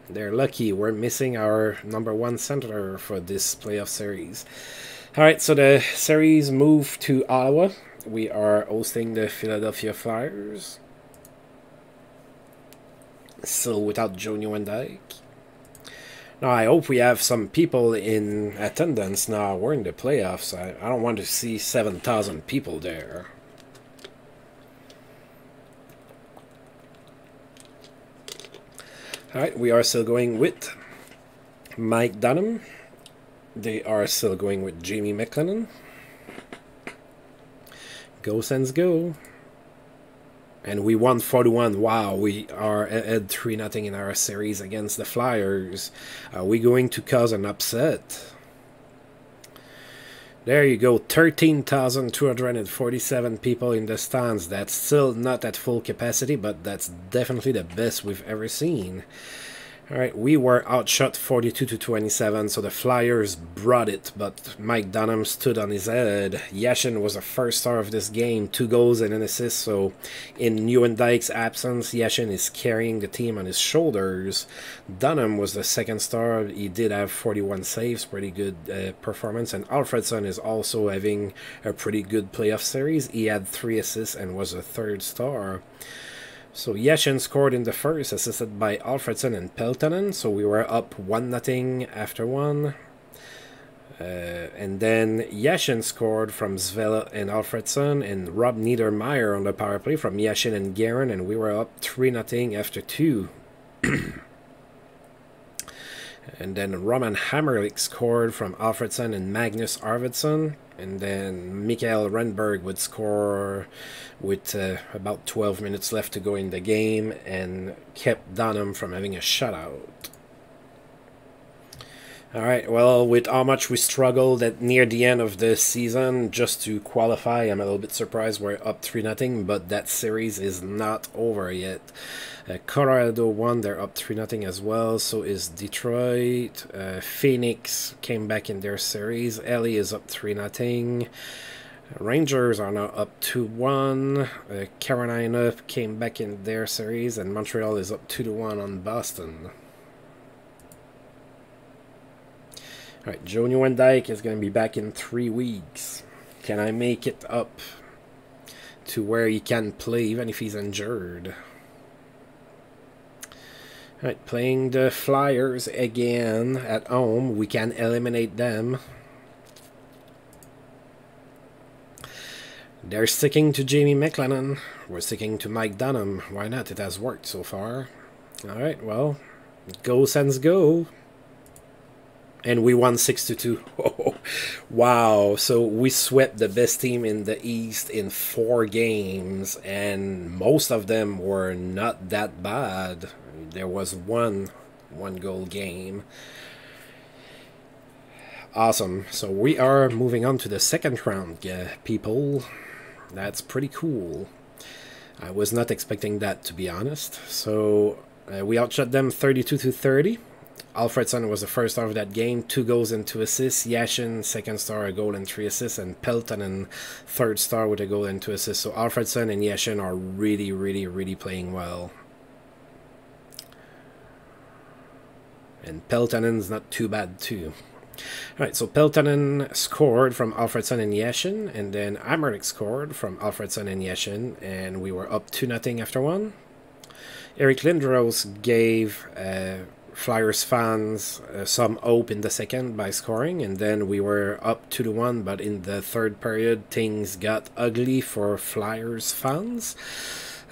They're lucky we're missing our #1 center for this playoff series. Alright, so the series moved to Ottawa. We are hosting the Philadelphia Flyers. Still without Joe Nieuwendyk. Now, I hope we have some people in attendance now. We're in the playoffs. I don't want to see 7,000 people there. Alright, we are still going with Mike Dunham. They are still going with Jamie McLennan. Go Sens go. And we won 4-1. Wow, we are ahead 3-0 in our series against the Flyers. Are we going to cause an upset? There you go, 13,247 people in the stands. That's still not at full capacity, but that's definitely the best we've ever seen. Alright, we were outshot 42-27, so the Flyers brought it, but Mike Dunham stood on his head. Yashin was the first star of this game, 2 goals and an assist, so in Nieuwendyk's absence, Yashin is carrying the team on his shoulders. Dunham was the second star. He did have 41 saves, pretty good performance, and Alfredson is also having a pretty good playoff series. He had 3 assists and was a third star. So Yashin scored in the first, assisted by Alfredson and Peltonen. So we were up 1-0 after 1. And then Yashin scored from Zvela and Alfredson, and Rob Niedermeyer on the power play from Yashin and Guerin, and we were up 3-0 after 2. And then Roman Hammerlich scored from Alfredson and Magnus Arvidsson. And then Mikael Renberg would score with about 12 minutes left to go in the game and kept Dunham from having a shutout. Alright, well, with how much we struggled at near the end of the season just to qualify, I'm a little bit surprised we're up 3-0, but that series is not over yet. Colorado won, they're up 3-0 as well, so is Detroit. Phoenix came back in their series. LA is up 3-0. Rangers are now up 2-1. Carolina came back in their series, and Montreal is up 2-1 on Boston. Alright, Joe Nieuwendyk is going to be back in 3 weeks. Can I make it up to where he can play even if he's injured? Alright, playing the Flyers again at home. We can eliminate them. They're sticking to Jamie McLennan. We're sticking to Mike Dunham. Why not? It has worked so far. Alright, well, go Sens go. And we won 6-2. Wow, so we swept the best team in the East in 4 games, and most of them were not that bad. There was one goal game. Awesome. So we are moving on to the second round, people. That's pretty cool. I was not expecting that, to be honest. So we outshot them 32-30. Alfredson was the first star of that game, 2 goals and 2 assists. Yashin, second star, a goal and 3 assists. And Peltonen, third star with a goal and 2 assists. So Alfredson and Yashin are really playing well. And Peltonen's not too bad too. Alright, so Peltonen scored from Alfredson and Yashin, and then Amernick scored from Alfredson and Yashin, and we were up 2-0 after 1. Eric Lindros gave Flyers fans some hope in the second by scoring, and then we were up 2-1, but in the third period things got ugly for Flyers fans.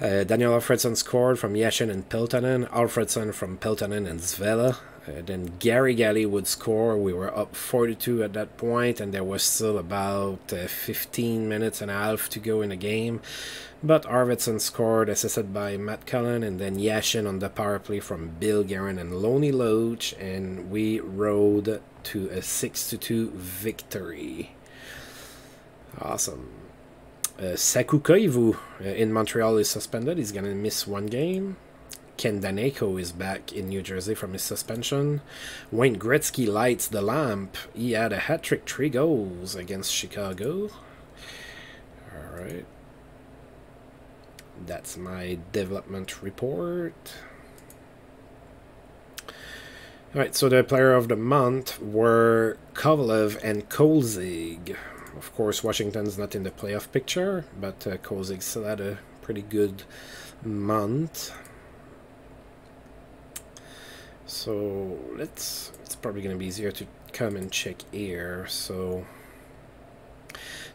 Daniel Alfredson scored from Yashin and Peltonen, Alfredson from Peltonen and Zvela. Then Gary Galley would score. We were up 4-2 at that point, and there was still about 15 minutes and a half to go in the game. But Arvidsson scored, assisted by Matt Cullen, and then Yashin on the power play from Bill Guerin and Loney Loach, and we rode to a 6-2 victory. Awesome. Saku Koivu in Montreal is suspended. He's going to miss 1 game. Ken Daneyko is back in New Jersey from his suspension. Wayne Gretzky lights the lamp. He had a hat-trick, 3 goals against Chicago. Alright. That's my development report. Alright, so the player of the month were Kovalev and Kolzig. Of course, Washington's not in the playoff picture, but Kolzig still had a pretty good month. So it's probably going to be easier to come and check here. So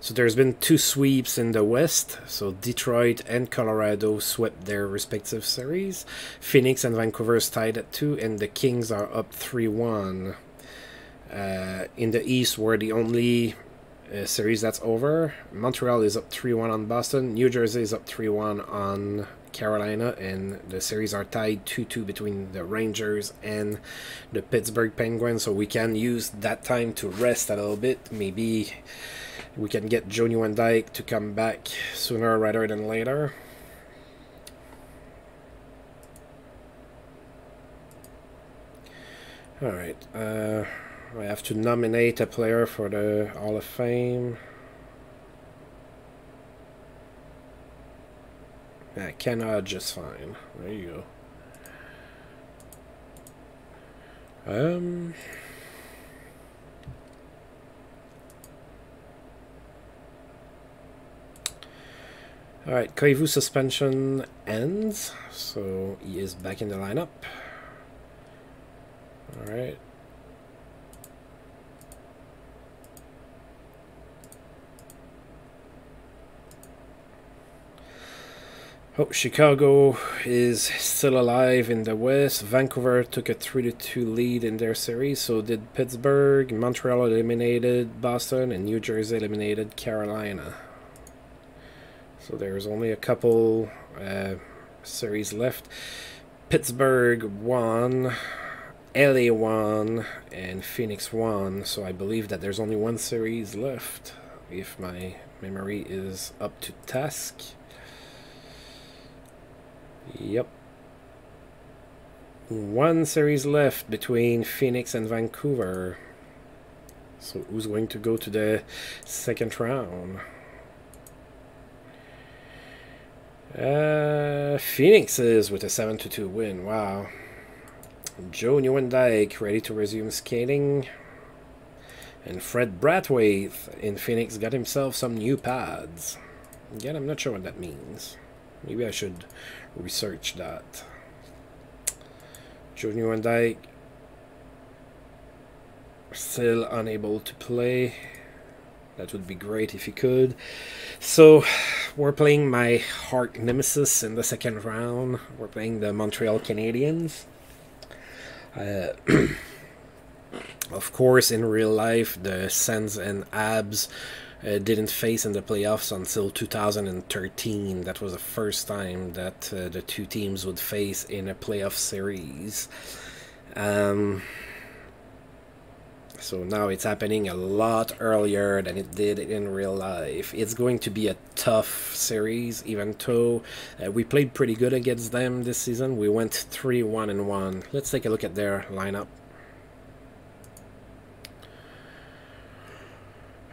there's been 2 sweeps in the West. So Detroit and Colorado swept their respective series. Phoenix and Vancouver is tied at 2, and the Kings are up 3-1. In the East, we're the only series that's over. Montreal is up 3-1 on Boston. New Jersey is up 3-1 on Carolina, and the series are tied 2-2 between the Rangers and the Pittsburgh Penguins, so we can use that time to rest a little bit. Maybe we can get Joe Nieuwendyk to come back sooner rather than later. Alright, I have to nominate a player for the Hall of Fame. Yeah, Canada just fine. There you go. Alright, Koivu suspension ends, so he is back in the lineup. Alright. Oh, Chicago is still alive in the West. Vancouver took a 3-2 lead in their series, so did Pittsburgh. Montreal eliminated Boston, and New Jersey eliminated Carolina. So there's only a couple series left. Pittsburgh won, LA won, and Phoenix won, so I believe that there's only 1 series left, if my memory is up to task. Yep. 1 series left between Phoenix and Vancouver. So who's going to go to the second round? Phoenix is with a 7-2 win. Wow. Joe Nieuwendyk ready to resume skating. And Fred Brathwaite in Phoenix got himself some new pads. Again, I'm not sure what that means. Maybe I should research that. Joe Nieuwendyk still unable to play. That would be great if he could. So we're playing my heart nemesis in the second round. We're playing the Montreal Canadiens. Of course, in real life, the Sens and Abs didn't face in the playoffs until 2013. That was the first time that the two teams would face in a playoff series. So now it's happening a lot earlier than it did in real life. It's going to be a tough series, even though we played pretty good against them this season. We went 3-1-1. Let's take a look at their lineup.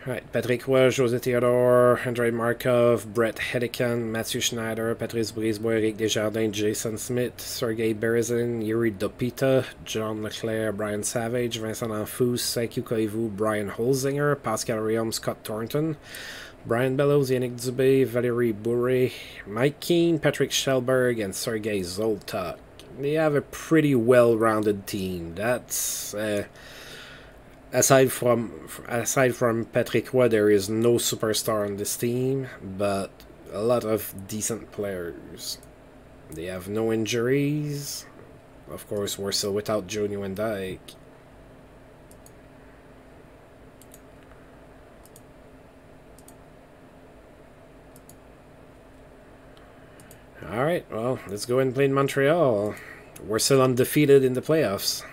Alright, Patrick Roy, José Theodore, Andrei Markov, Brett Hedican, Mathieu Schneider, Patrice Brisebois, Eric Desjardins, Jason Smith, Sergei Berezin, Yuri Dopita, John Leclerc, Brian Savage, Vincent Anfous, Sekou Koivu, Brian Holzinger, Pascal Riom, Scott Thornton, Brian Bellows, Yannick Dubé, Valérie Bourré, Mike Keane, Patrick Schellberg, and Sergei Zoltak. They have a pretty well-rounded team. That's... Aside from Patrick Roy, there is no superstar on this team, but a lot of decent players. They have no injuries. Of course, we're still without Joe Nieuwendyk. Alright, well, let's go and play in Montreal. We're still undefeated in the playoffs.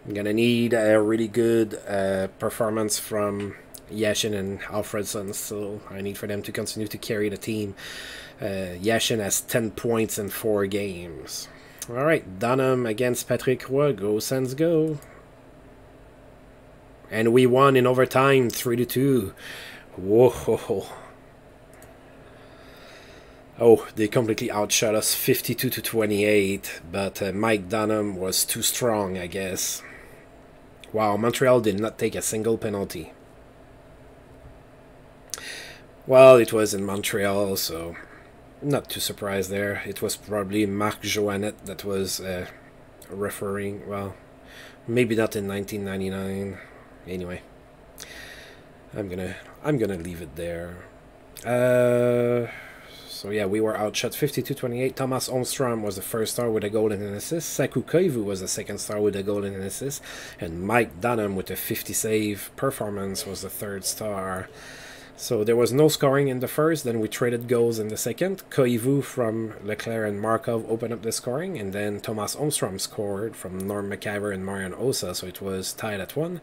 I'm gonna need a really good performance from Yashin and Alfredson, so I need for them to continue to carry the team. Yashin has 10 points in 4 games. Alright, Bonhomme against Patrick Roy. Go Sens, go. And we won in overtime, 3-2. Whoa. Oh, they completely outshot us 52-28, but Mike Bonhomme was too strong, I guess. Wow, Montreal did not take a single penalty. Well, it was in Montreal, so not too surprised there. It was probably Marc Joannette that was refereeing. Well, maybe not in 1999. Anyway, I'm gonna leave it there. So yeah, we were outshot 52-28. Thomas Holmstrom was the first star with a goal and an assist. Sekou Koivu was the second star with a goal and an assist. And Mike Bonhomme with a 50-save performance was the third star. So there was no scoring in the first, then we traded goals in the second. Koivu from Leclerc and Markov opened up the scoring, and then Thomas Holmstrom scored from Norm McIver and Marian Osa, so it was tied at 1.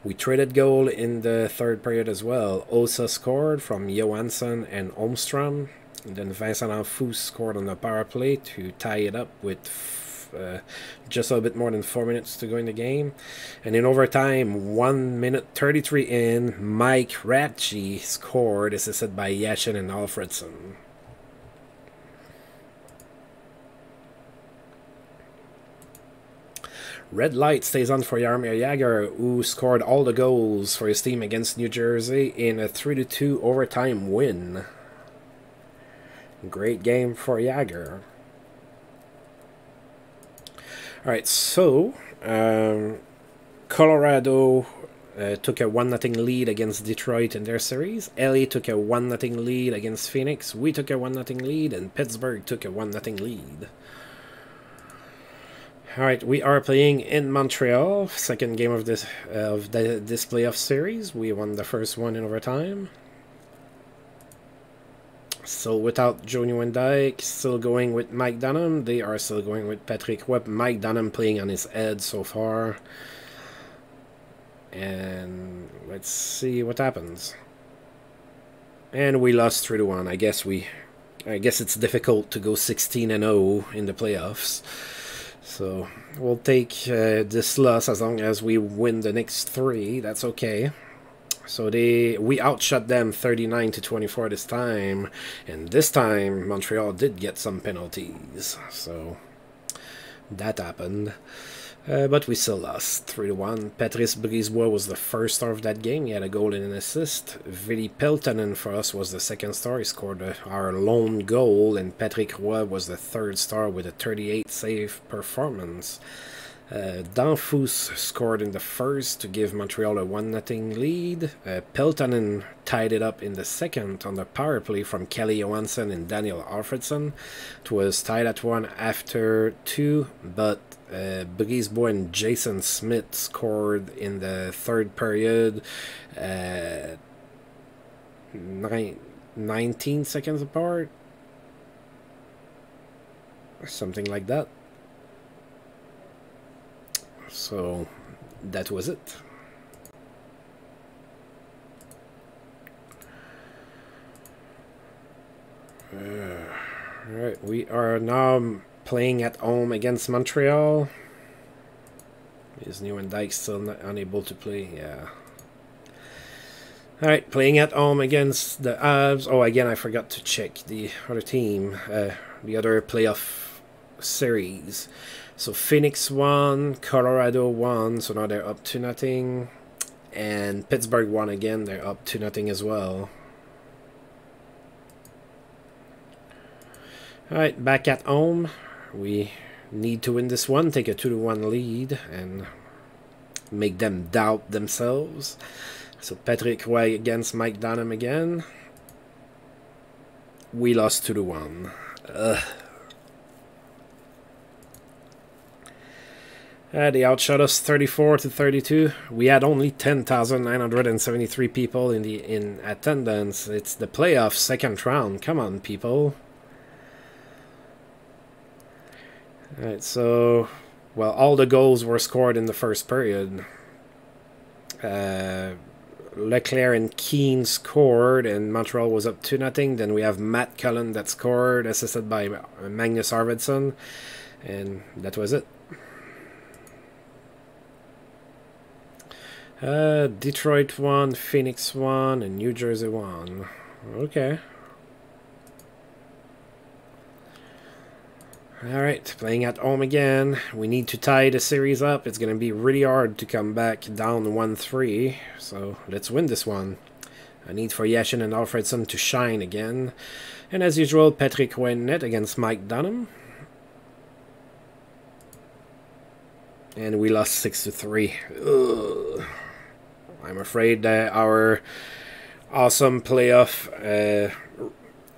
We traded goal in the third period as well. Osa scored from Johansson and Holmstrom. And then Vincent Anfous scored on the power play to tie it up with just a little bit more than 4 minutes to go in the game. And in overtime, 1 minute 33 in, Mike Ratchie scored, assisted by Yashin and Alfredson. Red light stays on for Jaromir Jagr, who scored all the goals for his team against New Jersey in a 3-2 overtime win. Great game for Jagr. Alright, so Colorado took a 1-0 lead against Detroit in their series. LA took a 1-0 lead against Phoenix. We took a 1-0 lead, and Pittsburgh took a 1-0 lead. Alright, we are playing in Montreal. Second game of this playoff series. We won the first one in overtime. Still without Joe Nieuwendyk, still going with Mike Bonhomme. They are still going with Patrick Roy. Mike Bonhomme playing on his head so far. And let's see what happens. And we lost 3-1. I guess it's difficult to go 16-0 in the playoffs. So we'll take this loss as long as we win the next 3. That's okay. So we outshot them 39-24 this time, and this time Montreal did get some penalties, so that happened. But we still lost 3-1. Patrice Brisebois was the first star of that game. He had a goal and an assist. Vili Peltonen for us was the second star. He scored our lone goal, and Patrick Roy was the third star with a 38-save performance. Danfous scored in the first to give Montreal a 1-0 lead. Peltonen tied it up in the second on the power play from Kelly Johansson and Daniel Alfredson. It was tied at 1 after 2, but Brisebois and Jason Smith scored in the third period. 19 seconds apart. Or something like that. So that was it. Alright, we are now playing at home against Montreal. Is Nieuwendyk still unable to play? Yeah. Alright, playing at home against the Avs. Oh, again, I forgot to check the other team. The other playoff series. So Phoenix won, Colorado won, so now they're up 2-0. And Pittsburgh won again, they're up 2-0 as well. Alright, back at home. We need to win this one, take a 2-1 lead, and make them doubt themselves. So Patrick Roy against Mike Bonhomme again. We lost 2-1. They outshot us 34-32. We had only 10,973 people in attendance. It's the playoff second round. Come on, people. Alright, so, well, all the goals were scored in the first period. Leclerc and Keane scored, and Montreal was up 2-0. Then we have Matt Cullen that scored, assisted by Magnus Arvidsson, and that was it. Detroit won, Phoenix won, and New Jersey won. Okay. Alright, playing at home again. We need to tie the series up. It's going to be really hard to come back down 1-3. So let's win this one. I need for Yashin and Alfredson to shine again. And as usual, Patrick Roy net against Mike Bonhomme. And we lost 6-3. Ugh. I'm afraid that our awesome playoff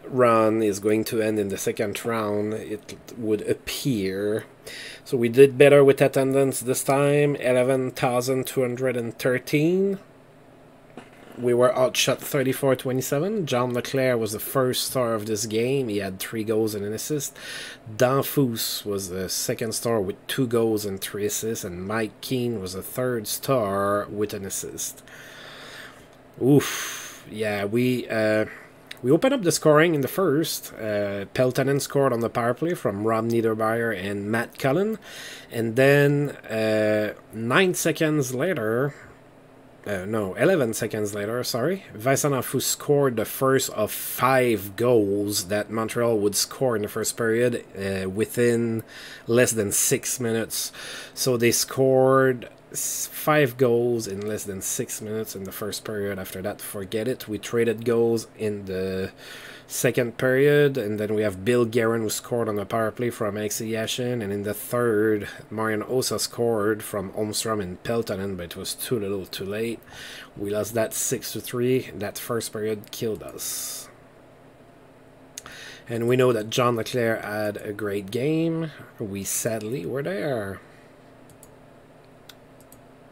run is going to end in the second round, it would appear. So we did better with attendance this time, 11,213. We were outshot 34-27. John Leclerc was the first star of this game. He had 3 goals and an assist. Danfous was the second star with 2 goals and 3 assists. And Mike Keane was the third star with an assist. Oof. Yeah, we opened up the scoring in the first. Peltonen scored on the power play from Rob Niedermeyer and Matt Cullen. And then 11 seconds later, sorry, Vincent Danfous scored the first of 5 goals that Montreal would score in the first period within less than 6 minutes. So they scored 5 goals in less than 6 minutes in the first period. After that, forget it. We traded goals in the second period, and then we have Bill Guerin who scored on the power play from Alexei Yashin, and in the third, Marian Osa scored from Holmstrom and Peltonen, but it was too little too late. We lost that 6-3. That first period killed us. And we know that John Leclerc had a great game. We sadly were there.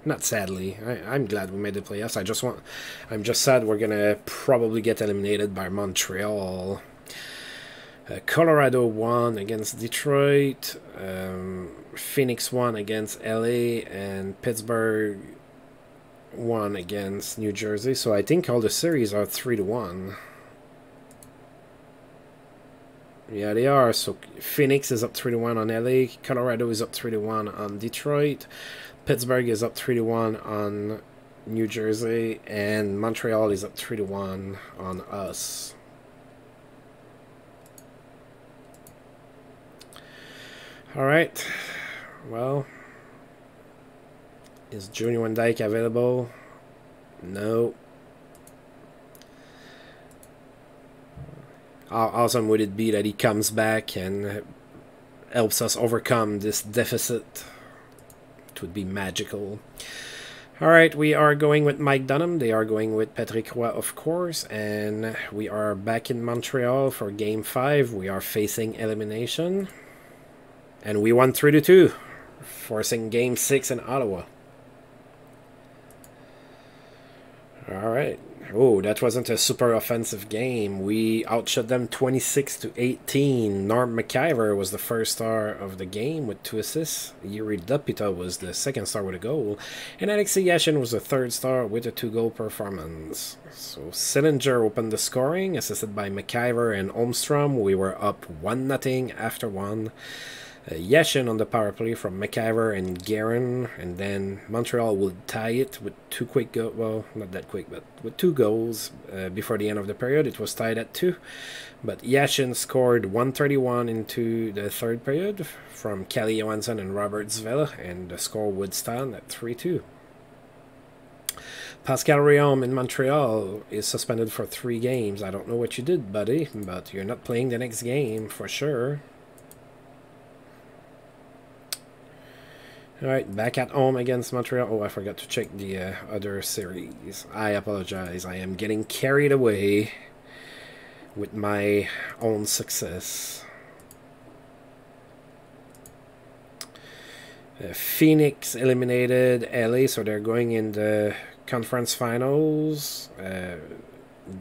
Not sadly. I'm glad we made the playoffs. I'm just sad we're gonna probably get eliminated by Montreal. Colorado won against Detroit. Phoenix won against LA, and Pittsburgh won against New Jersey. So I think all the series are 3-1. Yeah, they are. So Phoenix is up 3-1 on LA. Colorado is up 3-1 on Detroit. Pittsburgh is up 3-1 on New Jersey, and Montreal is up 3-1 on us. All right. Well, is Junior Nieuwendyk available? No. How awesome would it be that he comes back and helps us overcome this deficit? It would be magical. Alright, we are going with Mike Bonhomme. They are going with Patrick Roy, of course. And we are back in Montreal for Game 5. We are facing elimination. And we won 3-2. forcing Game 6 in Ottawa. Alright. Oh, that wasn't a super offensive game. We outshot them 26-18. Norm McIver was the first star of the game with 2 assists. Yuri Dupita was the second star with a goal. And Alexei Yashin was the third star with a 2-goal performance. So Sillinger opened the scoring, assisted by McIver and Holmstrom. We were up 1-0 after 1. Yashin on the power play from McIver and Guerin, and then Montreal would tie it with 2 quick goals. Well, not that quick, but with 2 goals before the end of the period. It was tied at 2, but Yashin scored 1:31 into the third period from Kelly Johansson and Robert Zvela, and the score would stand at 3-2. Pascal Réaume in Montreal is suspended for 3 games. I don't know what you did, buddy, but you're not playing the next game for sure. Alright, back at home against Montreal. Oh, I forgot to check the other series. I apologize. I am getting carried away with my own success. Phoenix eliminated LA, so they're going in the conference finals.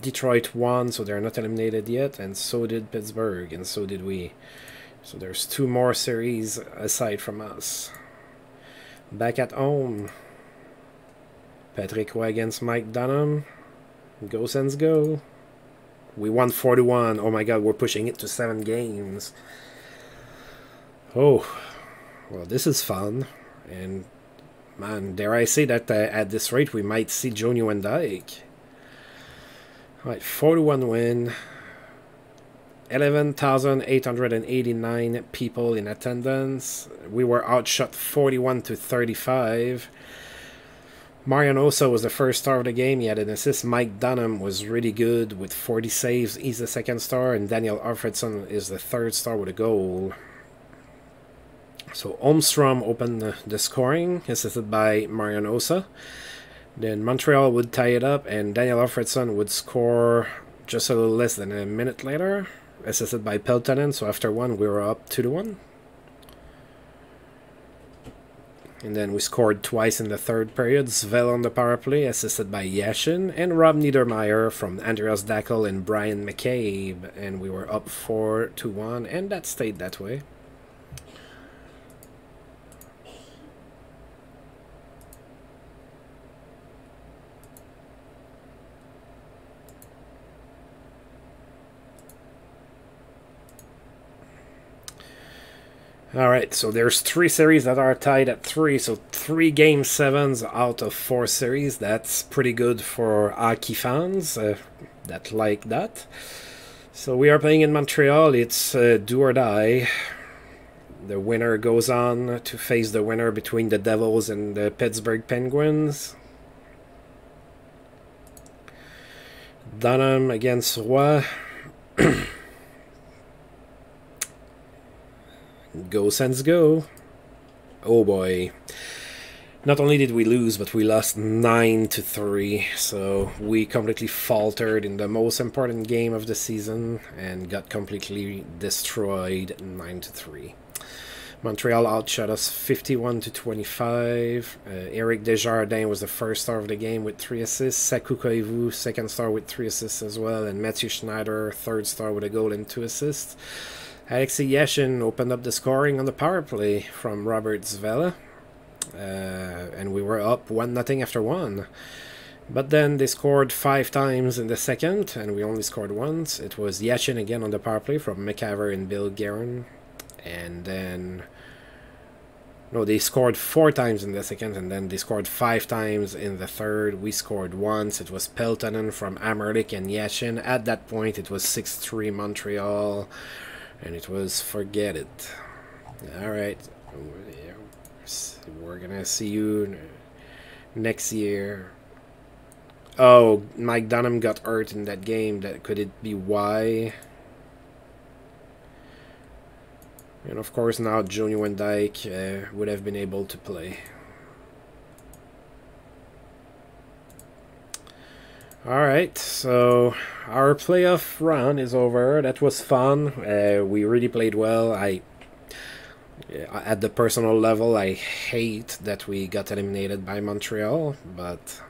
Detroit won, so they're not eliminated yet, and so did Pittsburgh, and so did we. So there's 2 more series aside from us. Back at home, Patrick Roy against Mike Bonhomme. Go Sens go. We won 4-1. Oh my god, we're pushing it to 7 games. Oh, well, this is fun. And man, dare I say that at this rate we might see Joe Nieuwendyk. Alright, 4-1 win. 11,889 people in attendance. We were outshot 41-35. Marian Osa was the first star of the game. He had an assist. Mike Bonhomme was really good with 40 saves. He's the second star. And Daniel Alfredson is the third star with a goal. So Holmstrom opened the scoring, assisted by Marian Osa. Then Montreal would tie it up, and Daniel Alfredson would score just a little less than a minute later, assisted by Peltonen. So after 1, we were up 2-1. And then we scored twice in the third period. Svel on the power play, assisted by Yashin, and Rob Niedermeyer from Andreas Dackel and Brian McCabe. And we were up 4-1, and that stayed that way. Alright, so there's 3 series that are tied at 3, so 3 game 7s out of 4 series. That's pretty good for hockey fans that like that. So we are playing in Montreal. It's do or die. The winner goes on to face the winner between the Devils and the Pittsburgh Penguins. Bonhomme against Roy. Go Sens go. Oh boy. Not only did we lose, but we lost 9-3. So we completely faltered in the most important game of the season and got completely destroyed 9-3. Montreal outshot us 51-25. Eric Desjardins was the first star of the game with 3 assists. Saku Koivu, second star with 3 assists as well. And Matthew Schneider, third star with a goal and 2 assists. Alexei Yashin opened up the scoring on the power play from Robert Zvela. And we were up 1-0 after 1. But then they scored 5 times in the second, and we only scored once. It was Yashin again on the power play from McIver and Bill Guerin. And then... No, they scored 4 times in the second, and then they scored 5 times in the third. We scored once. It was Peltonen from Amerlik and Yashin. At that point, it was 6-3 Montreal. And it was forget it. Alright. We're gonna see you next year. Oh, Mike Bonhomme got hurt in that game. Could it be why? And of course now Joe Nieuwendyk would have been able to play. Alright, so our playoff run is over. That was fun. We really played well. Yeah, at the personal level, I hate that we got eliminated by Montreal, but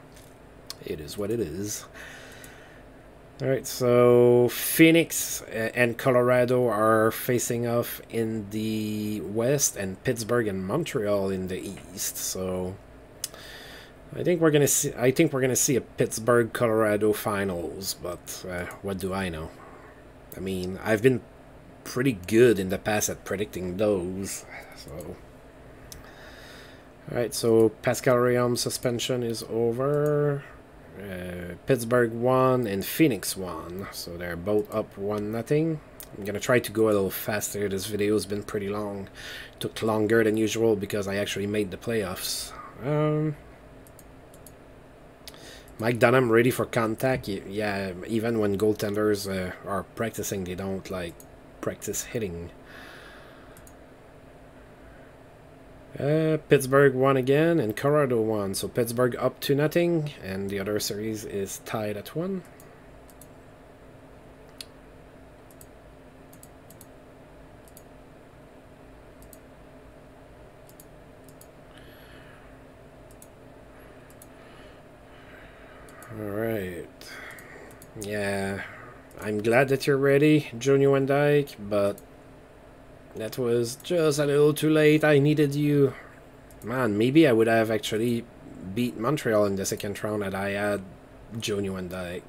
it is what it is. Alright, so Phoenix and Colorado are facing off in the west, and Pittsburgh and Montreal in the east. So I think we're gonna see a Pittsburgh Colorado finals, but what do I know? I mean, I've been pretty good in the past at predicting those. So alright, so Pascal Rayom's suspension is over. Pittsburgh won and Phoenix won, so they're both up 1-0. I'm gonna try to go a little faster. This video has been pretty long. It took longer than usual because I actually made the playoffs. Mike Bonhomme ready for contact. Yeah, even when goaltenders are practicing, they don't like practice hitting. Pittsburgh won again and Colorado won, so Pittsburgh up 2-0 and the other series is tied at 1. Alright. Yeah, I'm glad that you're ready, Junior Van Dyke, but that was just a little too late. I needed you. Man, maybe I would have actually beat Montreal in the second round had I had Junior Van Dyke.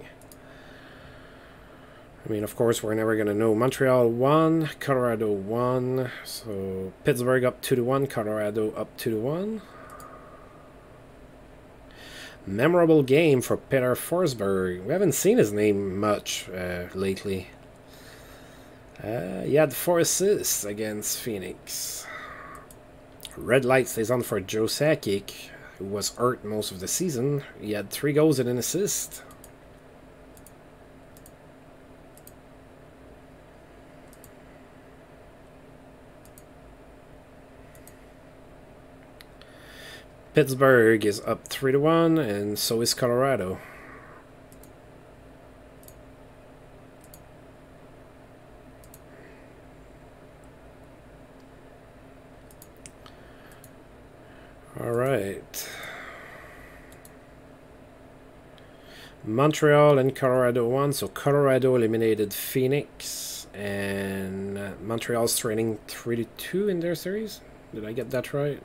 I mean, of course, we're never going to know. Montreal won, Colorado won, so Pittsburgh up 2-1, Colorado up 2-1. Memorable game for Peter Forsberg. We haven't seen his name much lately. He had 4 assists against Phoenix. Red light stays on for Joe Sakic, who was hurt most of the season. He had 3 goals and an assist. Pittsburgh is up 3-1, and so is Colorado. All right. Montreal and Colorado won, so Colorado eliminated Phoenix, and Montreal's trailing 3-2 in their series. Did I get that right?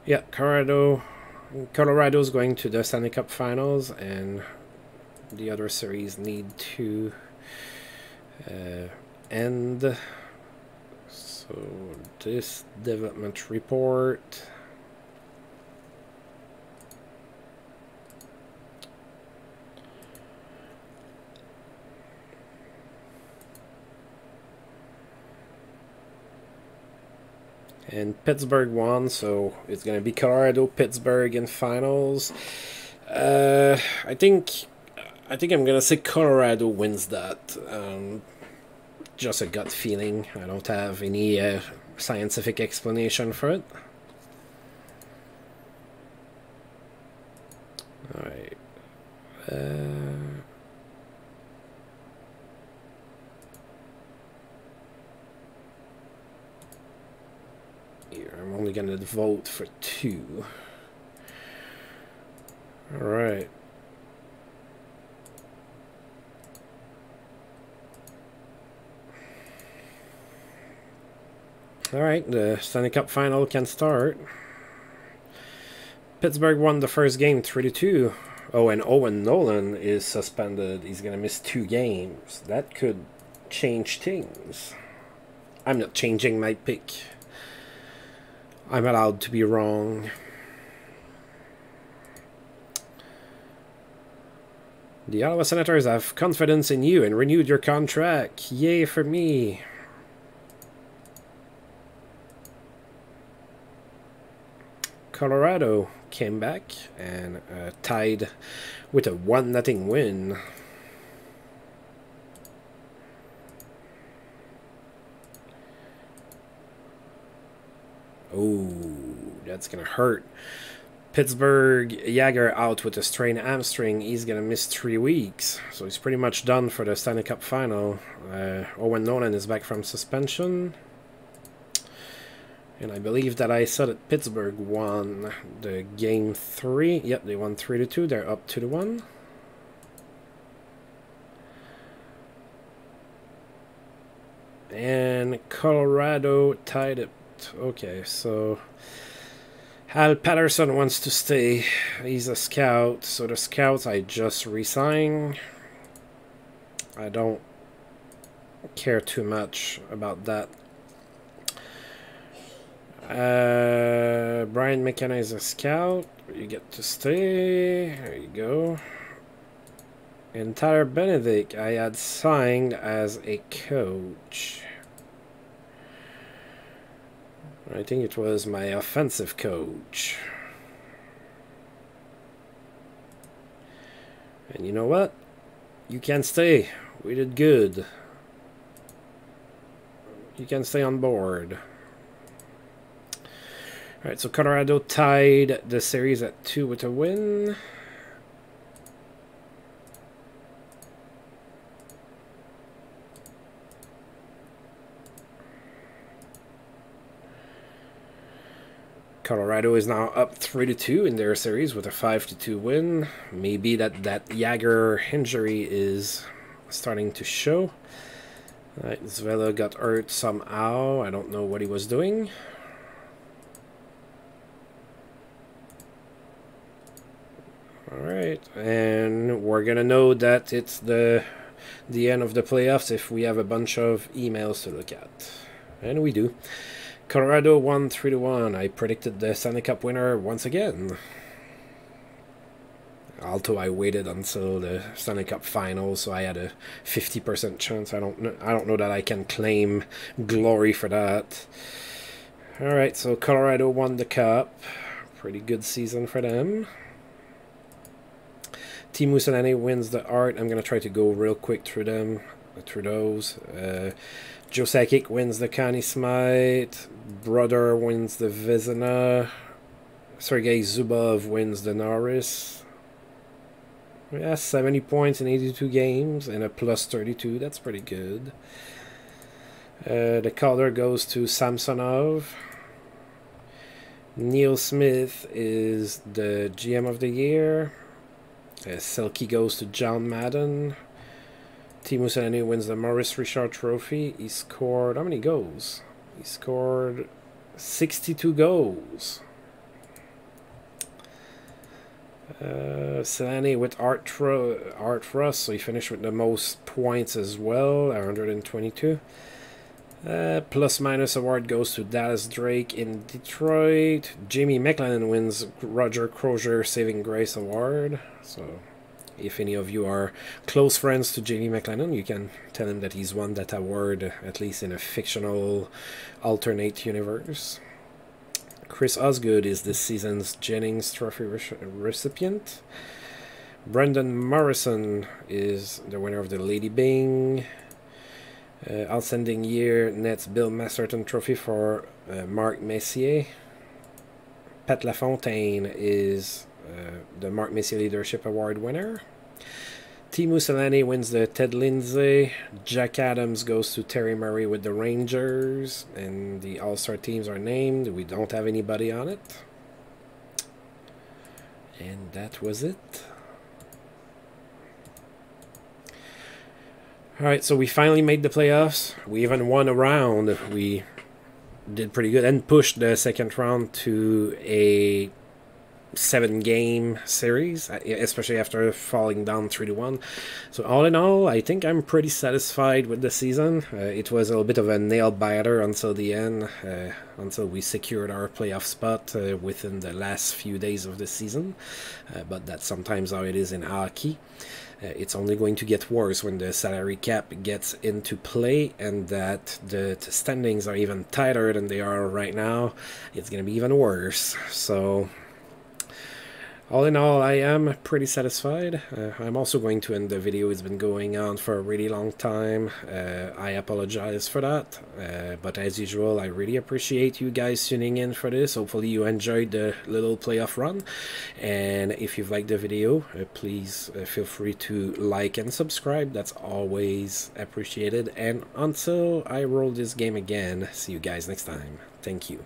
Yeah, Colorado's going to the Stanley Cup Finals, and the other series need to end. So this development report. And Pittsburgh won, so it's going to be Colorado, Pittsburgh in finals. I think I'm going to say Colorado wins that. Just a gut feeling. I don't have any scientific explanation for it. Alright. Here, I'm only going to vote for 2. Alright. Alright, the Stanley Cup final can start. Pittsburgh won the first game 3-2. Oh, and Owen Nolan is suspended. He's going to miss 2 games. That could change things. I'm not changing my pick. I'm allowed to be wrong. The Ottawa Senators have confidence in you and renewed your contract. Yay for me. Colorado came back and tied with a 1-0 win. Oh, that's gonna hurt. Pittsburgh, Jagger out with a strained hamstring. He's going to miss 3 weeks. So he's pretty much done for the Stanley Cup final. Owen Nolan is back from suspension. And I believe that I said that Pittsburgh won the game 3. Yep, they won 3-2. They're up 2-1. And Colorado tied it. Okay, so Hal Patterson wants to stay. He's a scout. So the scouts I just re-signed. I don't care too much about that. Brian McKenna is a scout. You get to stay. There you go. And Tyler Benedict I had signed as a coach. I think it was my offensive coach. And you know what? You can stay. We did good. You can stay on board. Alright, so Colorado tied the series at 2 with a win. Colorado is now up 3-2 in their series with a 5-2 win. Maybe that Jagger injury is starting to show. Alright, Zvela got hurt somehow. I don't know what he was doing. Alright, and we're gonna know that it's the end of the playoffs if we have a bunch of emails to look at. And we do. Colorado won 3-1. I predicted the Stanley Cup winner once again. Although I waited until the Stanley Cup final, so I had a 50% chance. I don't know that I can claim glory for that. Alright, so Colorado won the cup. Pretty good season for them. Teemu Selanne wins the art. I'm going to try to go real quick through those. Joe Sakic wins the Connie Smythe. Brother wins the Vezina. Sergei Zubov wins the Norris. Yeah, 70 points in 82 games and a plus 32. That's pretty good. The Calder goes to Samsonov. Neil Smith is the GM of the year. Selke goes to John Madden. Teemu Selanne wins the Maurice Richard Trophy. He scored... how many goals? He scored 62 goals. Selanne with Art Russ, so he finished with the most points as well, 122. Plus minus award goes to Dallas Drake in Detroit. Jamie McLennan wins Roger Crozier Saving Grace Award. So if any of you are close friends to Jamie McLennan, you can tell him that he's won that award, at least in a fictional alternate universe. Chris Osgood is this season's Jennings Trophy recipient. Brendan Morrison is the winner of the Lady Byng. Outstanding Year Nets Bill Masterton Trophy for Marc Messier. Pat LaFontaine is the Marc Messier Leadership Award winner. Teemu Selanne wins the Ted Lindsay. Jack Adams goes to Terry Murray with the Rangers. And the All-Star teams are named. We don't have anybody on it. And that was it. Alright, so we finally made the playoffs. We even won a round. We did pretty good and pushed the second round to a 7-game series, especially after falling down 3-1. So all in all, I think I'm pretty satisfied with the season. It was a little bit of a nail-biter until the end, until we secured our playoff spot within the last few days of the season. But that's sometimes how it is in hockey. It's only going to get worse when the salary cap gets into play and that the standings are even tighter than they are right now. It's going to be even worse. So All in all, I am pretty satisfied. I'm also going to end the video. It's been going on for a really long time. I apologize for that. But as usual, I really appreciate you guys tuning in for this. Hopefully you enjoyed the little playoff run. And if you've liked the video, please feel free to like and subscribe. That's always appreciated. And until I roll this game again, see you guys next time. Thank you.